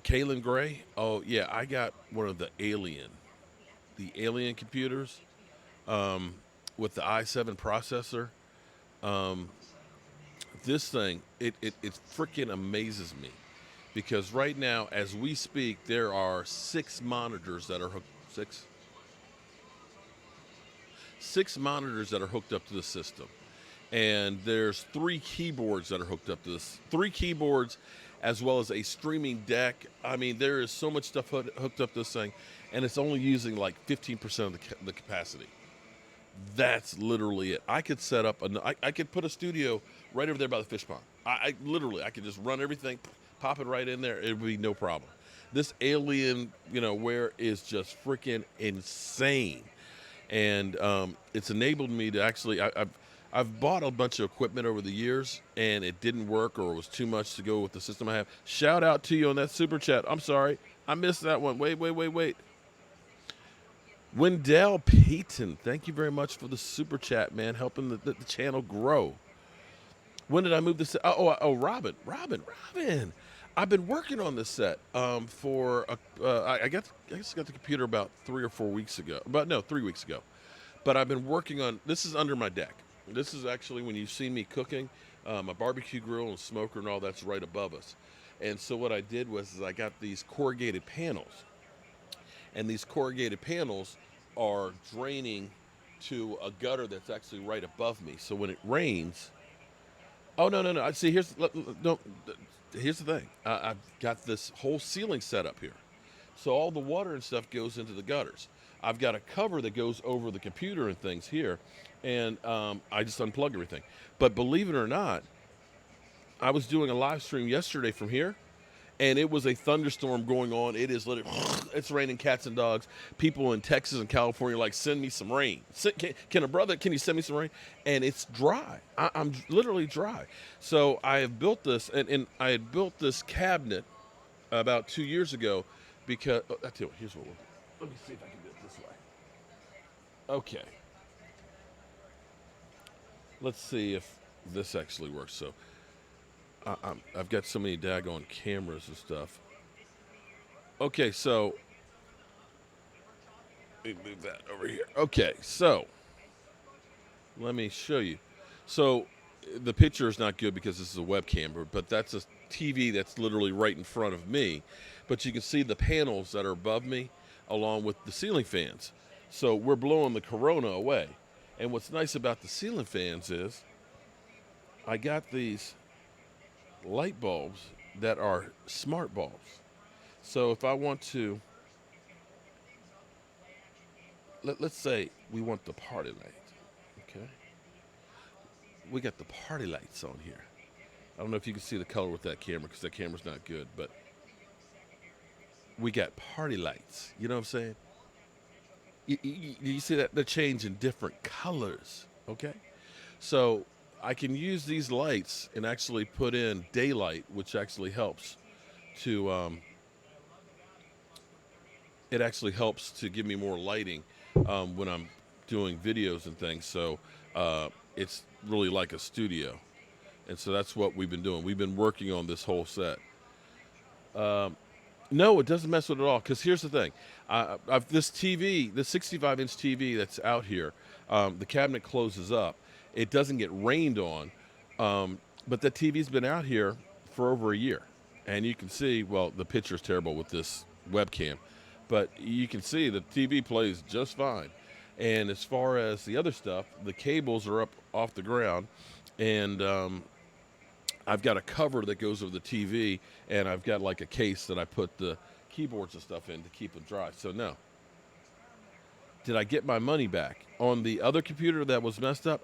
Kalen Gray? Oh, yeah, I got one of the Alien computers with the i7 processor. This thing, it freaking amazes me because right now, as we speak, there are six monitors that are hooked. Six monitors that are hooked up to the system, and there's three keyboards that are hooked up to this. Three keyboards, as well as a streaming deck. I mean, there is so much stuff hooked up to this thing, and it's only using like 15% of the capacity. That's literally it. I could set up I could put a studio right over there by the fish pond. I could just run everything, pop it right in there. It would be no problem. This alien, wear is just freaking insane, and it's enabled me to actually. I've bought a bunch of equipment over the years, and it didn't work, or it was too much to go with the system I have. Shout out to you on that super chat. I'm sorry, I missed that one. Wait. Wendell Payton, thank you very much for the super chat, man, helping the channel grow. When did I move this? Robin. I've been working on this set for I guess I got the computer about 3 or 4 weeks ago. 3 weeks ago. But I've been working on this is under my deck. This is actually when you've seen me cooking, my barbecue grill and smoker and all that's right above us. And so what I did was I got these corrugated panels. And these corrugated panels are draining to a gutter that's actually right above me. So when it rains, no. See, here's the thing. I've got this whole ceiling set up here, so all the water and stuff goes into the gutters. I've got a cover that goes over the computer and things here, and I just unplug everything. But believe it or not, I was doing a live stream yesterday from here. And it was a thunderstorm going on. It is literally, it's raining cats and dogs. People in Texas and California are like, send me some rain. Can you send me some rain? And it's dry. I'm literally dry. So I have built this, and I had built this cabinet about 2 years ago because, I tell you what, here's what let me see if I can do it this way. Okay. Let's see if this actually works. So I've got so many daggone cameras and stuff. Okay, so let me move that over here. Okay, so let me show you. So the picture is not good because this is a webcam, but that's a TV that's literally right in front of me. But you can see the panels that are above me along with the ceiling fans. So we're blowing the corona away. And what's nice about the ceiling fans is I got these light bulbs that are smart bulbs. So if I want to, let's say we want the party light, okay? We got the party lights on here. I don't know if you can see the color with that camera because that camera's not good, but we got party lights. You know what I'm saying? You see that? They're changing different colors, okay? So I can use these lights and actually put in daylight, which actually helps to it actually helps to give me more lighting when I'm doing videos and things. So it's really like a studio, and so that's what we've been doing. We've been working on this whole set. No, it doesn't mess with it at all. Because here's the thing: I've this TV, the 65-inch TV that's out here, the cabinet closes up. It doesn't get rained on, but the TV's been out here for over a year. And you can see, well, the picture's terrible with this webcam, but you can see the TV plays just fine. And as far as the other stuff, the cables are up off the ground, and I've got a cover that goes over the TV, and I've got like a case that I put the keyboards and stuff in to keep them dry. So no. Did I get my money back on the other computer that was messed up?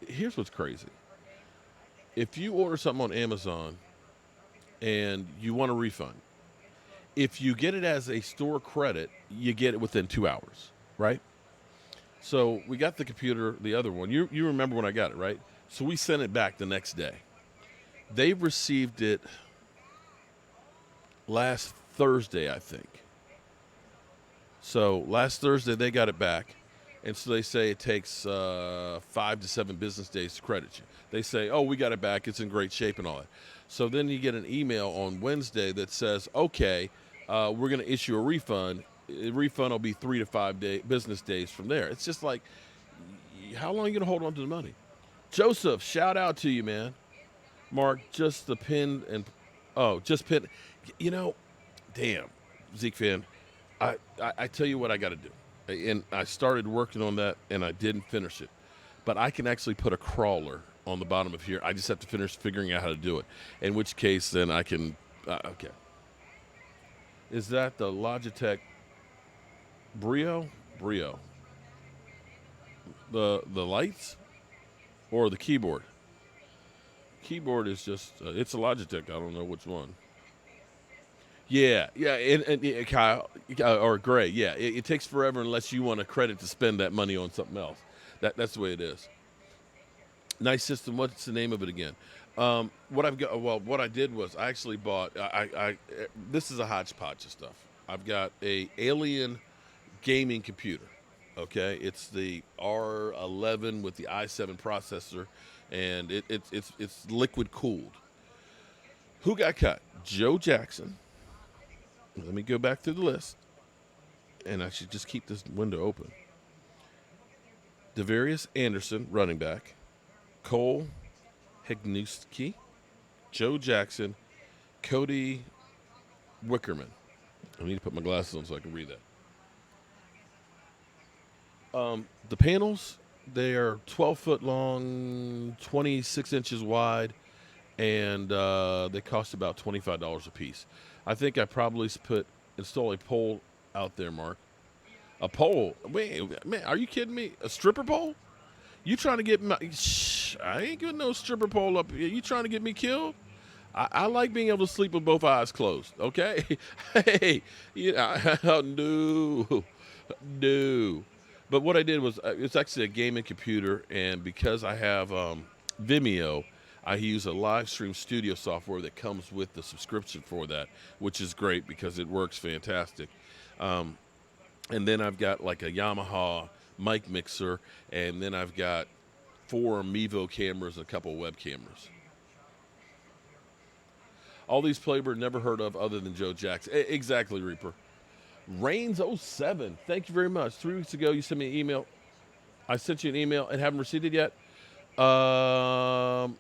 Here's what's crazy. If you order something on Amazon and you want a refund, if you get it as a store credit, you get it within 2 hours, right? So we got the computer, the other one. You remember when I got it, right? So we sent it back the next day. They received it last Thursday, I think. So last Thursday they got it back, and so they say it takes 5 to 7 business days to credit you. They say, "Oh, we got it back. It's in great shape and all that." So then you get an email on Wednesday that says, "Okay, we're going to issue a refund. The refund will be 3 to 5 business days from there." It's just like, how long are you going to hold on to the money? Joseph, shout out to you, man. Mark, just the pin and just pin. You know, damn, Zeke fan. I tell you what I got to do. And I started working on that, and I didn't finish it. But I can actually put a crawler on the bottom of here. I just have to finish figuring out how to do it. In which case, then I can. Okay. Is that the Logitech Brio? Brio. The lights or the keyboard? Keyboard is just it's a Logitech. I don't know which one. Yeah, and Kyle or Gray. Yeah, it takes forever unless you want a credit to spend that money on something else. That's the way it is. Nice system. What's the name of it again? What I've got. Well, what I did was I actually bought. This is a hodgepodge of stuff. I've got a Alien gaming computer. Okay, it's the R11 with the i7 processor, and it's liquid cooled. Who got cut? Joe Jackson. Let me go back through the list, and I should just keep this window open. Devarius Anderson, running back. Cole Hegnuski, Joe Jackson, Cody Wickerman. I need to put my glasses on so I can read that. The panels, they are 12 foot long, 26 inches wide, and they cost about $25 a piece. I think I probably install a pole out there, Mark. A pole? Wait, man, are you kidding me? A stripper pole? You trying to get my? Shh, I ain't getting no stripper pole up here. You trying to get me killed? I like being able to sleep with both eyes closed. Okay, hey, no, no. But what I did was it's actually a gaming computer, and because I have Vimeo, I use a live stream studio software that comes with the subscription for that, which is great because it works fantastic. And then I've got like a Yamaha mic mixer, and then I've got 4 Mevo cameras and a couple web cameras. All these players never heard of other than Joe Jackson. Exactly, Reaper. Rains07, thank you very much. 3 weeks ago, you sent me an email. I sent you an email and haven't received it yet. Rains07,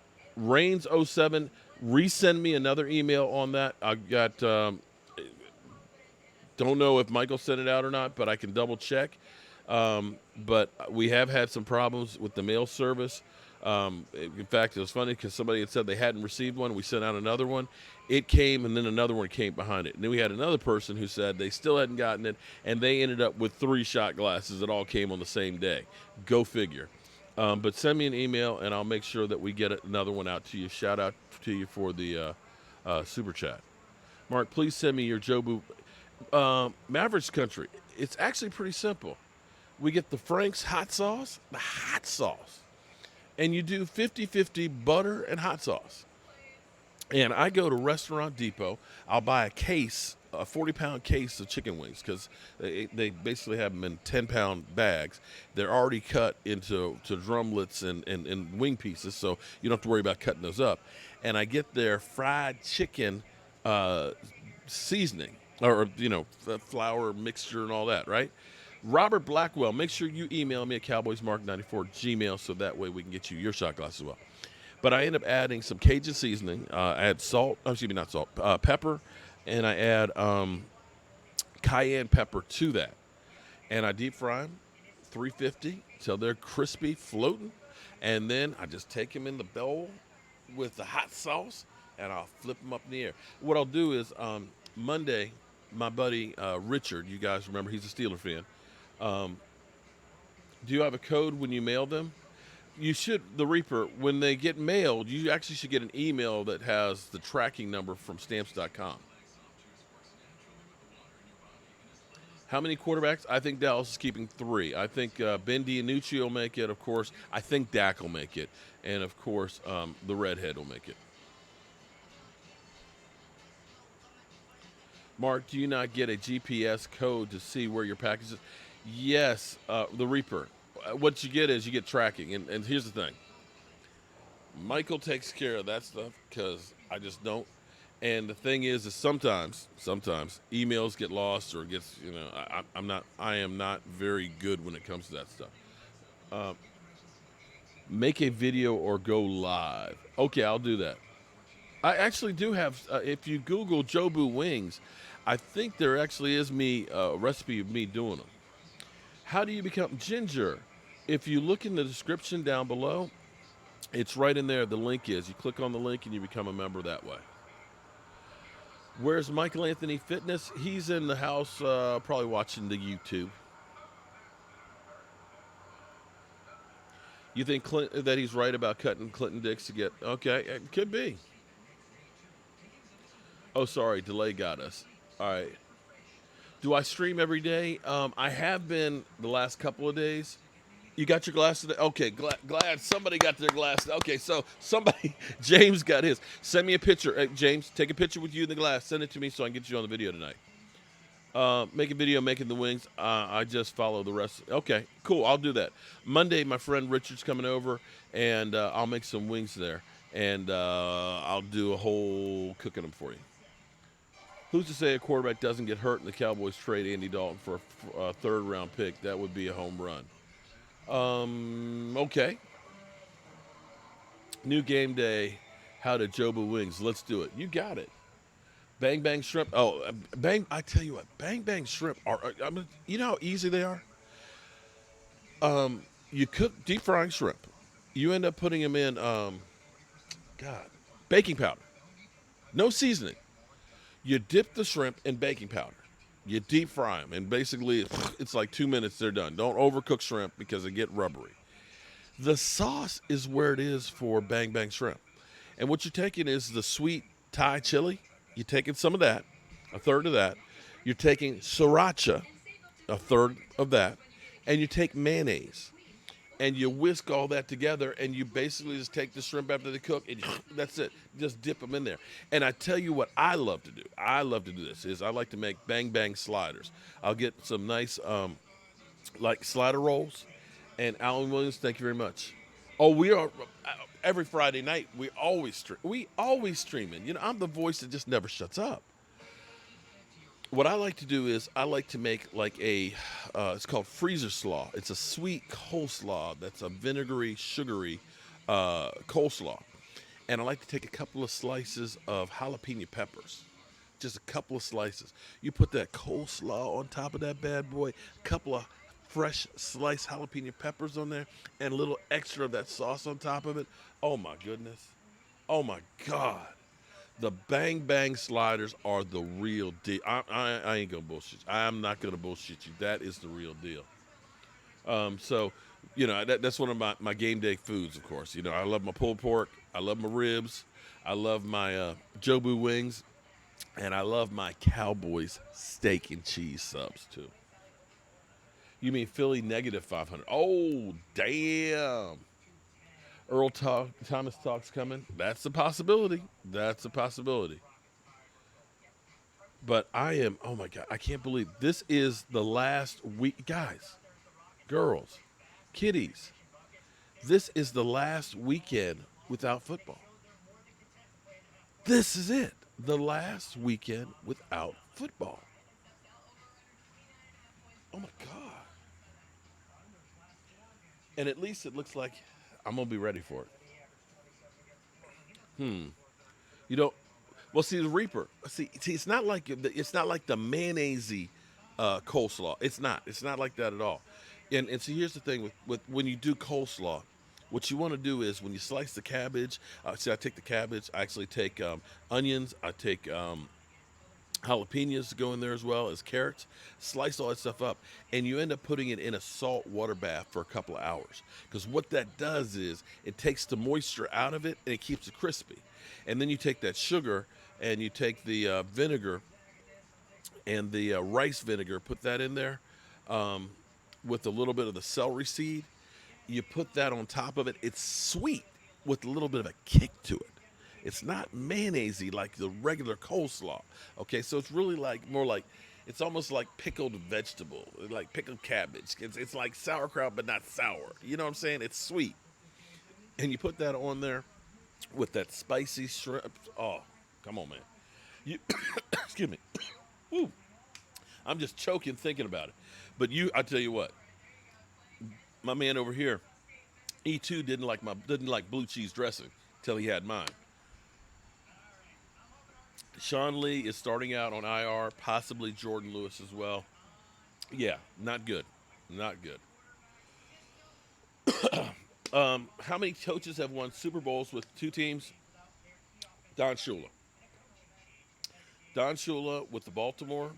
resend me another email on that. I got, don't know if Michael sent it out or not, but I can double check. But we have had some problems with the mail service. In fact, it was funny because somebody had said they hadn't received one. We sent out another one. It came, and then another one came behind it. And then we had another person who said they still hadn't gotten it, and they ended up with 3 shot glasses that all came on the same day. Go figure. But send me an email, and I'll make sure that we get another one out to you. Shout out to you for the super chat. Mark, please send me your Jobu Mavericks Country. It's actually pretty simple. We get the Frank's hot sauce, and you do 50-50 butter and hot sauce. And I go to Restaurant Depot. I'll buy a 40-pound case of chicken wings because they basically have them in 10-pound bags. They're already cut into drumlets and wing pieces, so you don't have to worry about cutting those up. And I get their fried chicken seasoning, or flour mixture and all that, right? Robert Blackwell, make sure you email me at cowboysmark94@gmail so that way we can get you your shot glass as well. But I end up adding some Cajun seasoning. I add salt, not salt, pepper, and I add cayenne pepper to that. And I deep fry them, 350, till they're crispy, floating. And then I just take them in the bowl with the hot sauce, and I'll flip them up in the air. What I'll do is Monday, my buddy Richard, you guys remember, he's a Steeler fan. Do you have a code when you mail them? You should, the Reaper, when they get mailed, you actually should get an email that has the tracking number from stamps.com. How many quarterbacks? I think Dallas is keeping 3. I think Ben DiNucci will make it, of course. I think Dak will make it. And, of course, the Redhead will make it. Mark, do you not get a GPS code to see where your package is? Yes, the Reaper. What you get is you get tracking. And here's the thing. Michael takes care of that stuff because I just don't. And the thing is sometimes emails get lost or gets, I am not very good when it comes to that stuff. Make a video or go live. Okay, I'll do that. I actually do have. If you Google Jobu wings, I think there actually is a recipe of me doing them. How do you become ginger? If you look in the description down below, it's right in there. The link is. You click on the link and you become a member that way. Where's Michael Anthony Fitness? He's in the house, probably watching the YouTube. You think that he's right about cutting Clinton Dix to get? Okay, it could be. Oh, sorry, delay got us. All right. Do I stream every day? I have been the last couple of days. You got your glasses? Okay, glad somebody got their glasses. Okay, so somebody, James got his. Send me a picture. Hey, James, take a picture with you in the glass. Send it to me so I can get you on the video tonight. Make a video making the wings. I just follow the rest. Okay, cool. I'll do that. Monday, my friend Richard's coming over, and I'll make some wings there. And I'll do a whole cooking them for you. Who's to say a quarterback doesn't get hurt and the Cowboys trade Andy Dalton for a third-round pick? That would be a home run. Okay. New game day. How to Jobu wings. Let's do it. You got it. Bang Bang Shrimp. Oh, Bang. I tell you what. Bang Bang Shrimp are. I mean, you know how easy they are? You cook deep frying shrimp. You end up putting them in, baking powder. No seasoning. You dip the shrimp in baking powder. You deep fry them, and basically it's like 2 minutes, they're done. Don't overcook shrimp because they get rubbery. The sauce is where it is for Bang Bang Shrimp. And what you're taking is the sweet Thai chili. You're taking some of that, a third of that. You're taking sriracha, a third of that. And you take mayonnaise. And you whisk all that together, and you basically just take the shrimp after they cook, and that's it. Just dip them in there. And I tell you what I love to do. I love to do this is I like to make Bang Bang sliders. I'll get some nice like slider rolls. And Alan Williams, thank you very much. Oh, we are every Friday night. We always streaming. You know, I'm the voice that just never shuts up. What I like to do is I like to make like it's called freezer slaw. It's a sweet coleslaw that's a vinegary, sugary coleslaw. And I like to take a couple of slices of jalapeno peppers. Just a couple of slices. You put that coleslaw on top of that bad boy, a couple of fresh sliced jalapeno peppers on there, and a little extra of that sauce on top of it. Oh my goodness. Oh my God. The Bang Bang sliders are the real deal. I ain't gonna bullshit you. I'm not gonna bullshit you. That is the real deal. So, you know, that's one of my game day foods, of course. You know, I love my pulled pork. I love my ribs. I love my Jobu wings. And I love my Cowboys steak and cheese subs, too. You mean Philly negative 500? Oh, damn. Thomas talks coming. That's a possibility. That's a possibility. But I am, oh my God, I can't believe this is the last week. Guys, girls, kiddies, this is the last weekend without football. This is it. The last weekend without football. Oh my God. And at least it looks like I'm going to be ready for it. You know, well, see the Reaper. See, it's not like the mayonnaise coleslaw. It's not. It's not like that at all. And so here's the thing with when you do coleslaw, what you want to do is when you slice the cabbage. See, I take the cabbage. I actually take onions. I take jalapenos go in there as well as carrots. Slice all that stuff up, and you end up putting it in a salt water bath for a couple of hours. Because what that does is it takes the moisture out of it and it keeps it crispy. And then you take that sugar and you take the vinegar and the rice vinegar, put that in there with a little bit of the celery seed. You put that on top of it. It's sweet with a little bit of a kick to it. It's not mayonnaise-y like the regular coleslaw. Okay, so it's really like more like, it's almost like pickled vegetable, like pickled cabbage. It's like sauerkraut, but not sour. You know what I'm saying? It's sweet. And you put that on there with that spicy shrimp. Oh, come on, man. You, excuse me. Woo. I'm just choking thinking about it. But I tell you what, my man over here, E2 didn't like blue cheese dressing till he had mine. Sean Lee is starting out on IR, possibly Jordan Lewis as well. Yeah, not good. Not good. How many coaches have won Super Bowls with two teams? Don Shula. Don Shula with the Baltimore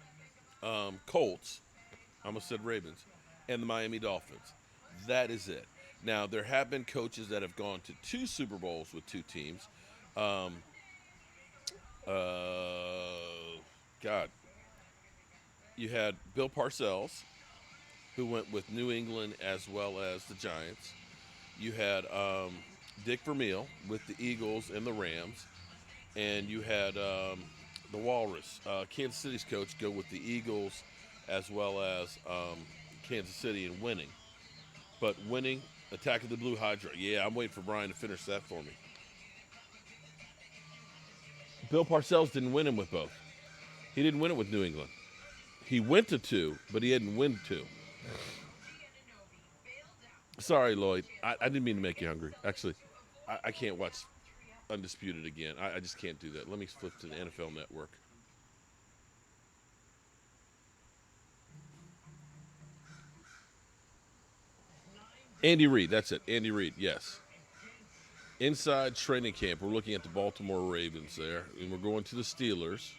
Colts, I almost said Ravens, and the Miami Dolphins. That is it. Now, there have been coaches that have gone to two Super Bowls with two teams. God. You had Bill Parcells, who went with New England as well as the Giants. You had Dick Vermeil with the Eagles and the Rams. And you had the Walrus, Kansas City's coach, go with the Eagles as well as Kansas City in winning. But winning, Attack of the Blue Hydra. Yeah, I'm waiting for Brian to finish that for me. Bill Parcells didn't win him with both. He didn't win it with New England. He went to two, but he didn't win two. Sorry, Lloyd. I didn't mean to make you hungry. Actually, I can't watch Undisputed again. I just can't do that. Let me flip to the NFL Network. Andy Reid, that's it. Andy Reid, yes. Inside training camp, we're looking at the Baltimore Ravens there, and we're going to the Steelers.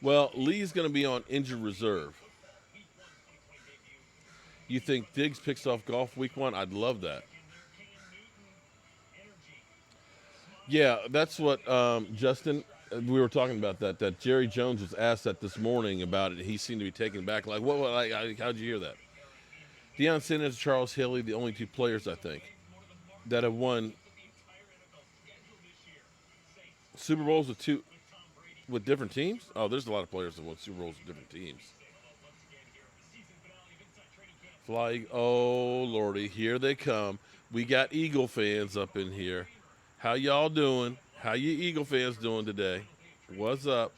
Well, Lee's going to be on injured reserve. You think Diggs picks off golf week 1? I'd love that. Yeah, that's what Justin, we were talking about that Jerry Jones was asked that this morning about it. He seemed to be taken back. Like, how'd you hear that? Deion Sanders and Charles Haley, the only two players, I think, that have won Super Bowls with different teams. Oh, there's a lot of players that won Super Bowls with different teams. Oh, Lordy, here they come. We got Eagle fans up in here. How y'all doing? How you Eagle fans doing today? What's up?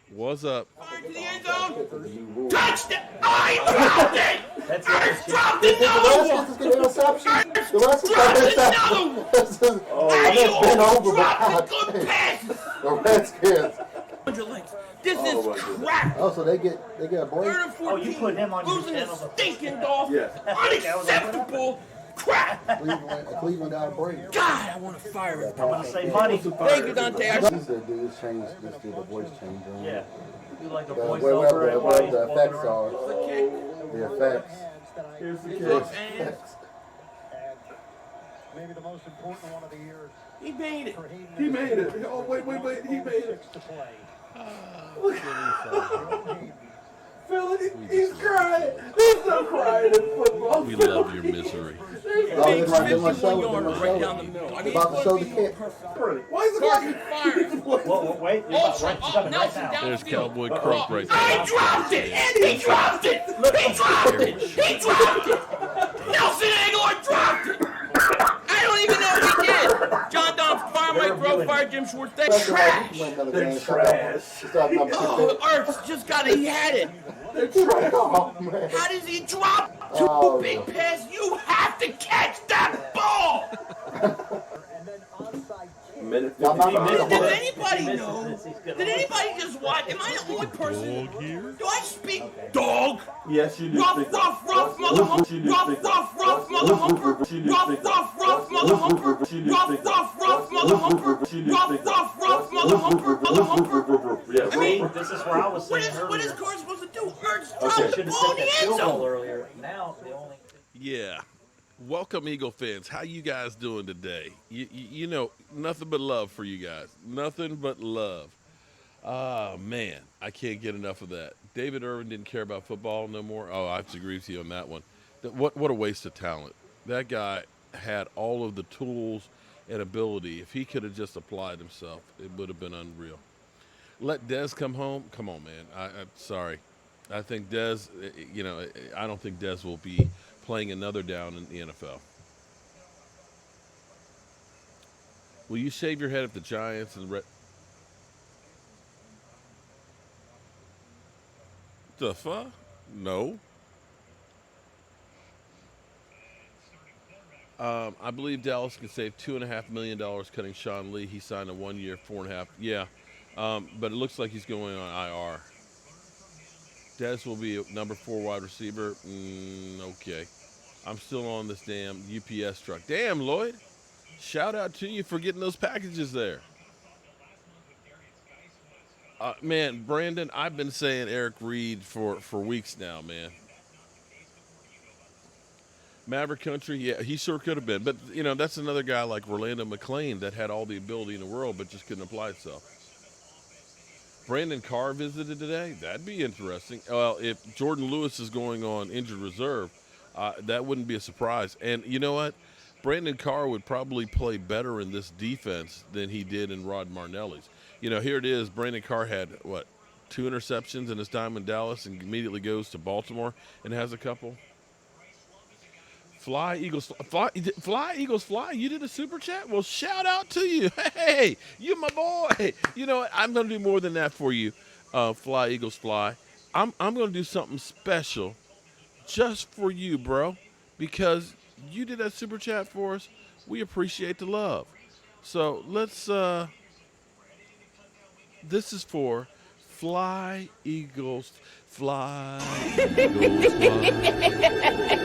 What's up? Fire to the end zone. Touchdown! I dropped it! I dropped another one! The rest is another one! Oh, dropped a good pass! The Redskins. This is crap! Oh, so they get a break? 3rd and 14. Oh, you put him on your losing channel. to stinking Dolphins. Yeah. Unacceptable crap! Cleveland got a break. God, I want to fire him. I'm going to say money. Thank you, Dante. He said, dude, this changed, this did the voice change. Yeah. You like a Where voiceover the effects are. The kick. The effects. Here's the Look, kick. and Maybe the most important one of the year. he made it. He made it. Oh, wait, he made it. Philly, he's crying. There's no crying in football. We love your misery. Big 51-yarder right down the middle. I mean, About to show the kick. Why is the Target clock? fire. Whoa, wait. You're about right. She's coming right Nelson now. down There's the field. Cowboy Crump right I there. dropped it! And he dropped it! He dropped it! He dropped it! Nelson Aguilar dropped it! I don't even know what he did! John Don's fire Mike Grove, fire Jim Schwartz. They're trash! They're trash. Oh, Ertz just got it. He had it. Oh, man. How does he drop two big pass? You have to catch that ball! And then onside kick. minute I'm not 55. gonna Does miss anybody know? Did anybody just watch? Am I the only person? Dog here. Do I speak dog? Yes, you do. Rough, speak rough, up. rough, mother humper. You do Rough, speak rough, up. rough, mother humper. You do Rough, speak rough, up. rough, mother humper. You do Rough, speak up. rough, rough, mother humper. You do Rough, speak up. rough, rough, mother humper. Mother humper. Yeah, I mean, This is where I was what saying is earlier. Carr supposed to do? Urge Okay. drop the Should have ball set in that the end field goal zone. earlier. Now the only. Yeah. Welcome, Eagle fans. How you guys doing today? You know, nothing but love for you guys. Nothing but love. Ah, man, I can't get enough of that. David Irvin didn't care about football no more. Oh, I have to agree with you on that one. What a waste of talent. That guy had all of the tools and ability. If he could have just applied himself, it would have been unreal. Let Dez come home. Come on, man. I'm sorry. I think Dez, you know, I don't think Dez will be playing another down in the NFL. Will you shave your head if the Giants and the fuck? No. I believe Dallas can save $2.5 million cutting Sean Lee. He signed a 1 year, 4.5. Yeah, but it looks like he's going on IR. Dez will be a number 4 wide receiver. Okay. I'm still on this damn UPS truck. Damn, Lloyd. Shout out to you for getting those packages there. Man, Brandon, I've been saying Eric Reed for weeks now, man. Maverick Country, yeah, he sure could have been. But, you know, that's another guy like Rolando McClain that had all the ability in the world but just couldn't apply itself. Brandon Carr visited today. That'd be interesting. Well, if Jordan Lewis is going on injured reserve, that wouldn't be a surprise. And you know what? Brandon Carr would probably play better in this defense than he did in Rod Marnelli's. You know, here it is. Brandon Carr had, 2 interceptions in his time in Dallas and immediately goes to Baltimore and has a couple. Fly, Eagles, fly, Eagles, fly. You did a super chat? Well, shout out to you. Hey, you my boy. You know what? I'm going to do more than that for you, Fly, Eagles, fly. I'm going to do something special just for you, bro, because you did that super chat for us. We appreciate the love. So let's, this is for Fly, Eagles, fly, Eagles, fly.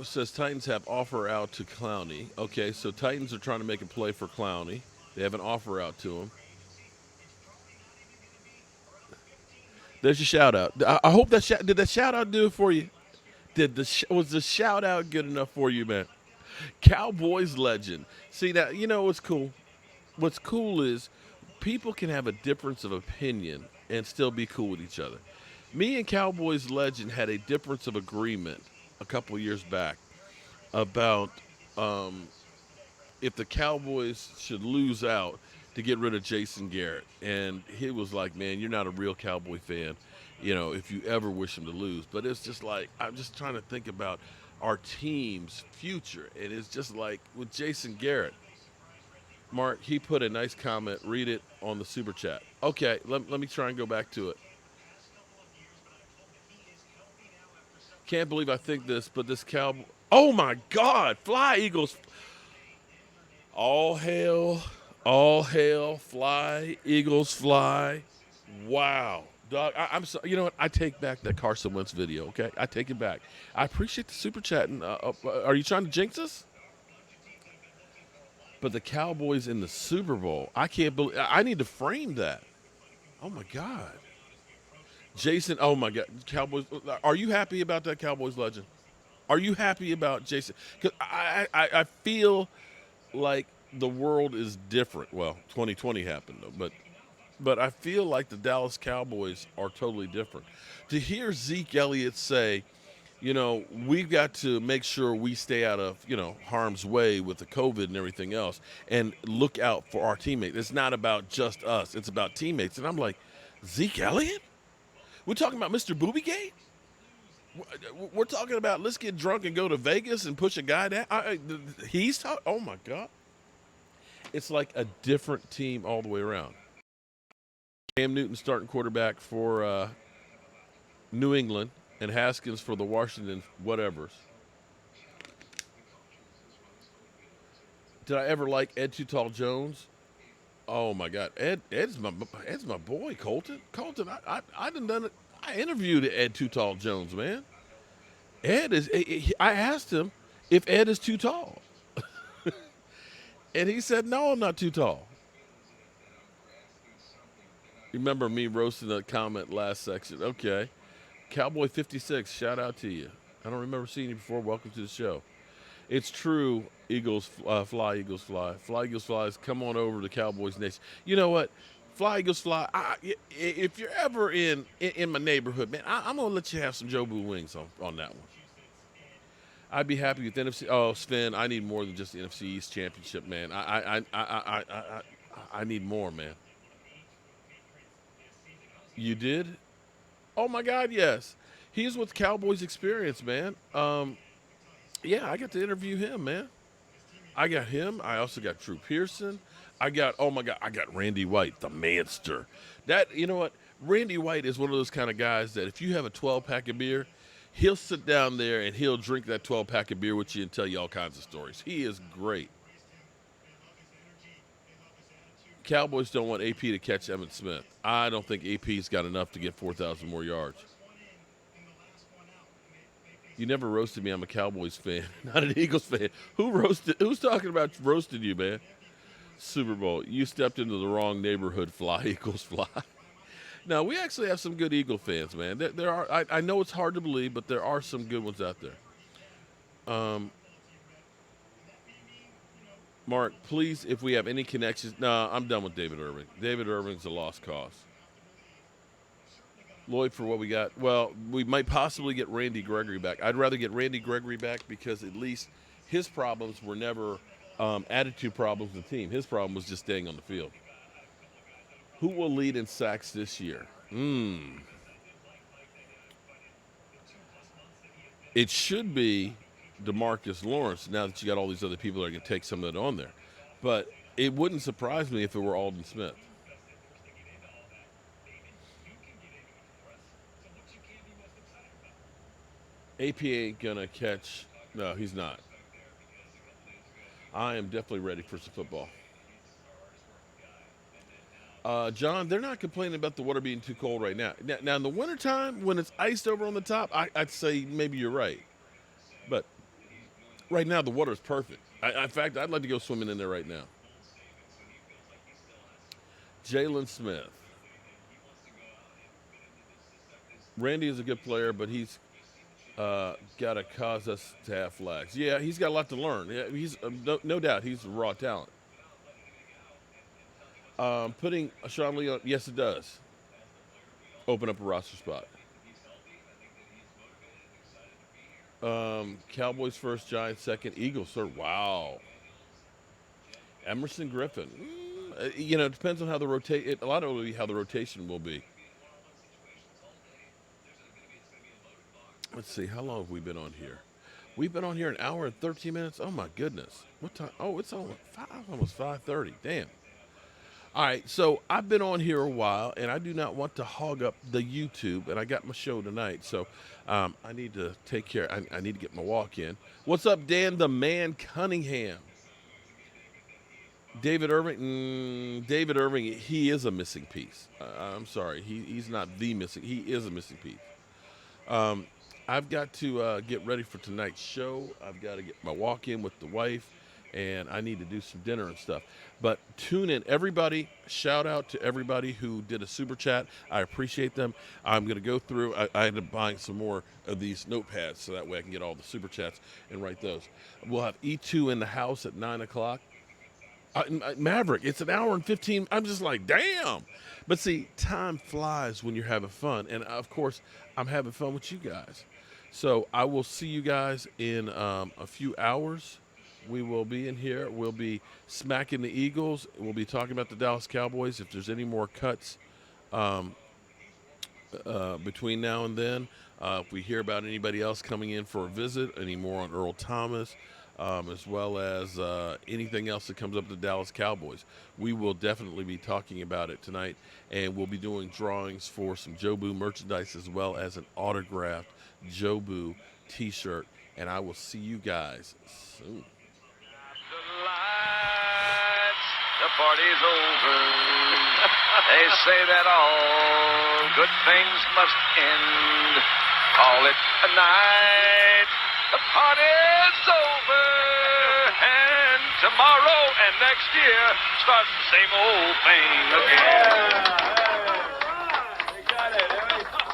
Says Titans have offer out to Clowney. Okay, so Titans are trying to make a play for Clowney. They have an offer out to him. There's your shout out. I hope that did that shout out do it for you? Was the shout out good enough for you, man? Cowboys legend. See that? You know what's cool? What's cool is people can have a difference of opinion and still be cool with each other. Me and Cowboys legend had a difference of agreement a couple years back about if the Cowboys should lose out to get rid of Jason Garrett. And he was like, man, you're not a real Cowboy fan, you know, if you ever wish him to lose. But it's just like, I'm just trying to think about our team's future. And it's just like with Jason Garrett, Mark, he put a nice comment. Read it on the super chat. Okay, let me try and go back to it. Can't believe I think this, but this Cowboy. Oh my God! Fly, Eagles! All hail, fly, Eagles, fly! Wow, dog. I'm sorry. You know what? I take back that Carson Wentz video. Okay, I take it back. I appreciate the super chat. And are you trying to jinx us? But the Cowboys in the Super Bowl. I can't believe. I need to frame that. Oh my God. Jason, oh my God, Cowboys. Are you happy about that Cowboys legend? Are you happy about Jason? Because I feel like the world is different. Well, 2020 happened though, but I feel like the Dallas Cowboys are totally different. To hear Zeke Elliott say You know, we've got to make sure we stay out of, harm's way with the COVID and everything else and look out for our teammates. It's not about just us, it's about teammates. And I'm like, Zeke Elliott? We're talking about Mr. Boobygate? We're talking about let's get drunk and go to Vegas and push a guy down? He's talking, oh my God. It's like a different team all the way around. Cam Newton starting quarterback for New England, and Haskins for the Washington whatevers. Did I ever like Ed Too Tall Jones? Oh my God, Ed's my boy, Colton. Colton, I done it. I interviewed Ed Too Tall Jones, man. Ed is. I asked him if Ed is too tall, and he said, "No, I'm not too tall." Remember me roasting that comment last section? Okay. Cowboy 56, shout out to you. I don't remember seeing you before. Welcome to the show. It's true, Eagles fly, Eagles fly. Fly, Eagles flies, come on over to Cowboys Nation. You know what? Fly, Eagles fly. If you're ever in my neighborhood, man, I'm going to let you have some Jobu wings on that one. I'd be happy with NFC. Oh, Sven, I need more than just the NFC East championship, man. I need more, man. You did? Oh my God, yes. He's with Cowboys experience, man. Yeah, I got to interview him, man. I got him. I also got Drew Pearson. Oh my God, I got Randy White, the manster. You know what? Randy White is one of those kind of guys that if you have a 12-pack of beer, he'll sit down there and he'll drink that 12-pack of beer with you and tell you all kinds of stories. He is great. Cowboys don't want AP to catch Emmitt Smith. I don't think AP's got enough to get 4,000 more yards. You never roasted me. I'm a Cowboys fan, not an Eagles fan. Who's talking about roasting you, man? Super Bowl. You stepped into the wrong neighborhood. Fly, Eagles, fly. Now, we actually have some good Eagle fans, man. There are. I know it's hard to believe, but there are some good ones out there. Mark, please, if we have any connections. No, I'm done with David Irving. David Irving's a lost cause. Lloyd, for what we got, well, we might possibly get Randy Gregory back. I'd rather get Randy Gregory back because at least his problems were never attitude problems with the team. His problem was just staying on the field. Who will lead in sacks this year? It should be DeMarcus Lawrence now that you got all these other people that are going to take some of that on there. But it wouldn't surprise me if it were Aldon Smith. AP ain't going to catch. No, he's not. I am definitely ready for some football. John, they're not complaining about the water being too cold right now. Now in the wintertime, when it's iced over on the top, I'd say maybe you're right. But right now, the water is perfect. In fact, I'd like to go swimming in there right now. Jalen Smith. Randy is a good player, but he's got to cause us to have flags. Yeah, he's got a lot to learn. Yeah, he's no doubt he's a raw talent. Putting Sean Lee on, yes, it does. Open up a roster spot. Cowboys first, Giants second, Eagles third. Wow. Emerson Griffin. It depends on how the rotation. A lot of it will be how the rotation will be. Let's see. How long have we been on here? We've been on here an hour and 13 minutes. Oh my goodness. What time? Oh, it's almost 5:30. Damn. All right, so I've been on here a while, and I do not want to hog up the YouTube, and I got my show tonight, so I need to take care. I need to get my walk in. What's up, Dan the Man Cunningham? David Irving, he is a missing piece. I'm sorry, he's not the missing. He is a missing piece. I've got to get ready for tonight's show. I've got to get my walk in with the wife, and I need to do some dinner and stuff. But tune in, everybody. Shout out to everybody who did a super chat. I appreciate them. I'm going to go through. I ended up buying some more of these notepads so that way I can get all the super chats and write those. We'll have E2 in the house at 9 o'clock. Maverick, it's an hour and 15. I'm just like, damn. But see, time flies when you're having fun. And, of course, I'm having fun with you guys. So I will see you guys in a few hours. We will be in here. We'll be smacking the Eagles. We'll be talking about the Dallas Cowboys. If there's any more cuts between now and then, if we hear about anybody else coming in for a visit, any more on Earl Thomas, as well as anything else that comes up to the Dallas Cowboys, we will definitely be talking about it tonight. And we'll be doing drawings for some Jobu merchandise as well as an autographed Jobu t-shirt. And I will see you guys soon. The party's over. They say that all good things must end. Call it a night. The party's over. And tomorrow and next year starts the same old thing again.